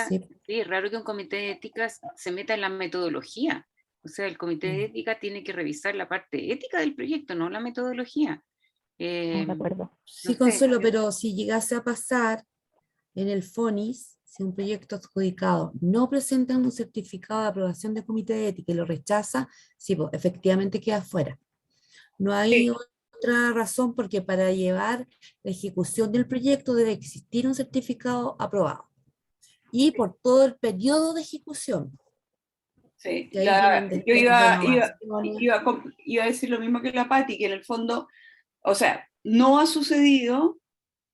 sí. sí, es raro que un comité de ética se meta en la metodología. O sea, el comité de ética tiene que revisar la parte ética del proyecto, no la metodología. De acuerdo. Sí, Consuelo, pero si llegase a pasar en el FONIS, si un proyecto adjudicado no presenta un certificado de aprobación del comité de ética y lo rechaza, sí, pues, efectivamente queda fuera. No hay otra razón, porque para llevar la ejecución del proyecto debe existir un certificado aprobado. Y por todo el periodo de ejecución. Sí, yo iba a decir lo mismo que la Pati, que en el fondo, o sea, no ha sucedido,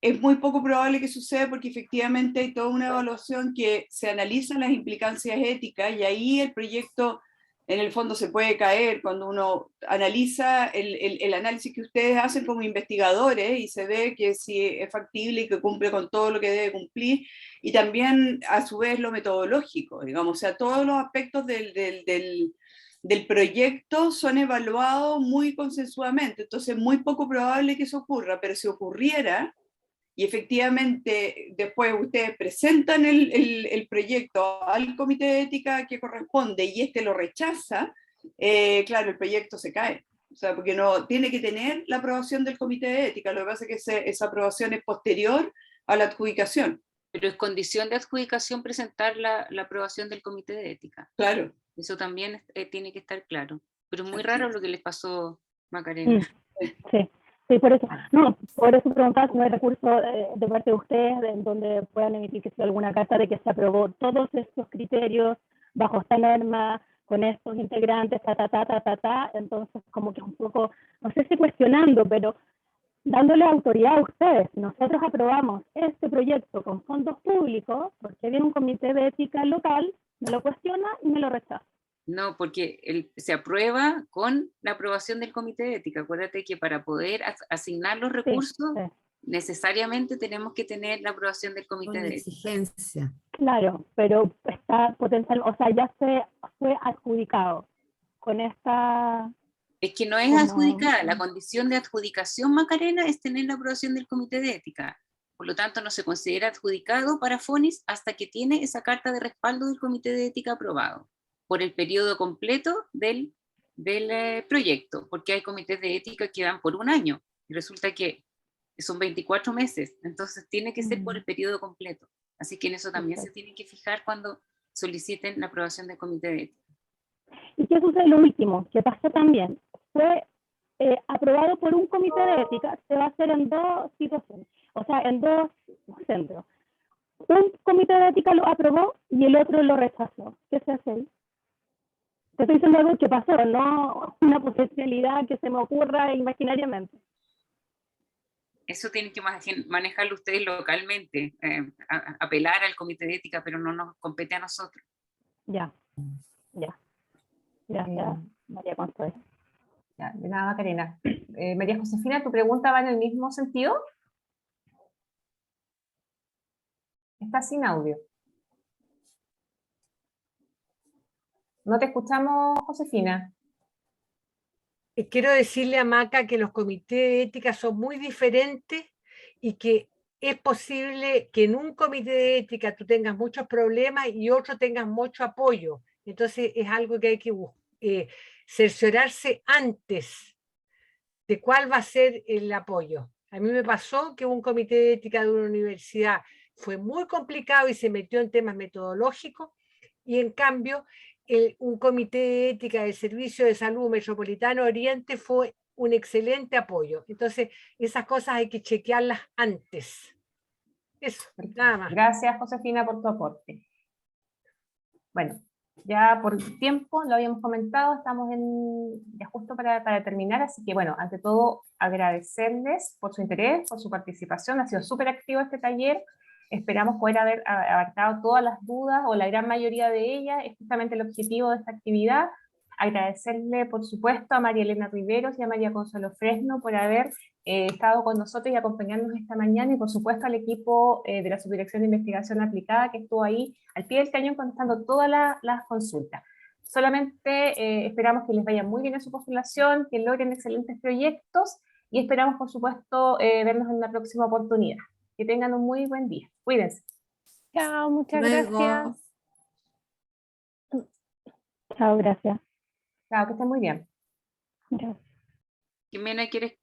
es muy poco probable que suceda porque efectivamente hay toda una evaluación que se analizan las implicancias éticas y ahí el proyecto en el fondo se puede caer cuando uno analiza el análisis que ustedes hacen como investigadores y se ve que si es factible y que cumple con todo lo que debe cumplir, y también a su vez lo metodológico, digamos, o sea, todos los aspectos del proyecto son evaluados muy consensuadamente, entonces es muy poco probable que eso ocurra, pero si ocurriera, y efectivamente después ustedes presentan el proyecto al comité de ética que corresponde y este lo rechaza, claro, el proyecto se cae. O sea, porque no tiene que tener la aprobación del comité de ética, lo que pasa es que esa aprobación es posterior a la adjudicación. Pero es condición de adjudicación presentar la aprobación del comité de ética. Claro. Eso también tiene que estar claro. Pero es muy raro lo que les pasó, Macarena. Sí. Sí, por eso, preguntaba si no hay recursos de parte de ustedes en donde puedan emitir que sea alguna carta de que se aprobó todos estos criterios bajo esta norma, con estos integrantes, entonces como que un poco, no sé si cuestionando, pero dándole autoridad a ustedes. Si nosotros aprobamos este proyecto con fondos públicos, porque viene un comité de ética local, me lo cuestiona y me lo rechaza. No, porque se aprueba con la aprobación del comité de ética. Acuérdate que para poder asignar los recursos, necesariamente tenemos que tener la aprobación del comité de ética. Exigencia. Claro, pero está potencial, o sea, ya fue adjudicado con esta... Es que no es adjudicada. La condición de adjudicación, Macarena, es tener la aprobación del comité de ética. Por lo tanto, no se considera adjudicado para FONIS hasta que tiene esa carta de respaldo del comité de ética aprobado por el periodo completo del proyecto, porque hay comités de ética que dan por un año, y resulta que son 24 meses, entonces tiene que ser por el periodo completo. Así que en eso también se tiene que fijar cuando soliciten la aprobación del comité de ética. ¿Y qué sucede lo último? Que pasó también. Fue aprobado por un comité de ética, se va a hacer en dos situaciones, o sea, en dos centros. Un comité de ética lo aprobó y el otro lo rechazó. ¿Qué se hace ahí? Te estoy diciendo algo que pasó, no una potencialidad que se me ocurra imaginariamente. Eso tienen que manejarlo ustedes localmente, apelar al comité de ética, pero no nos compete a nosotros. Ya, María Consuelo. Ya, de nada, Macarena. María Josefina, ¿tu pregunta va en el mismo sentido? Está sin audio. No te escuchamos, Josefina. Quiero decirle a Maca que los comités de ética son muy diferentes y que es posible que en un comité de ética tú tengas muchos problemas y otro tengas mucho apoyo. Entonces es algo que hay que cerciorarse antes de cuál va a ser el apoyo. A mí me pasó que un comité de ética de una universidad fue muy complicado y se metió en temas metodológicos, y en cambio un comité de ética del Servicio de Salud Metropolitano Oriente fue un excelente apoyo. Entonces, esas cosas hay que chequearlas antes. Eso, nada más. Gracias, Josefina, por tu aporte. Bueno, ya por tiempo, lo habíamos comentado, estamos ya justo para terminar, así que bueno, ante todo agradecerles por su interés, por su participación, ha sido súper activo este taller, esperamos poder haber abarcado todas las dudas o la gran mayoría de ellas, es justamente el objetivo de esta actividad. Agradecerle, por supuesto, a María Elena Riveros y a María Consuelo Fresno por haber estado con nosotros y acompañarnos esta mañana, y por supuesto al equipo de la Subdirección de Investigación Aplicada que estuvo ahí al pie del cañón contestando todas las consultas. Solamente esperamos que les vaya muy bien en su postulación, que logren excelentes proyectos y esperamos, por supuesto, vernos en una próxima oportunidad. Que tengan un muy buen día. Cuídense. Chao, muchas Luego. gracias. Chao, gracias. Chao, que estén muy bien. Gracias. Jimena, ¿quieres que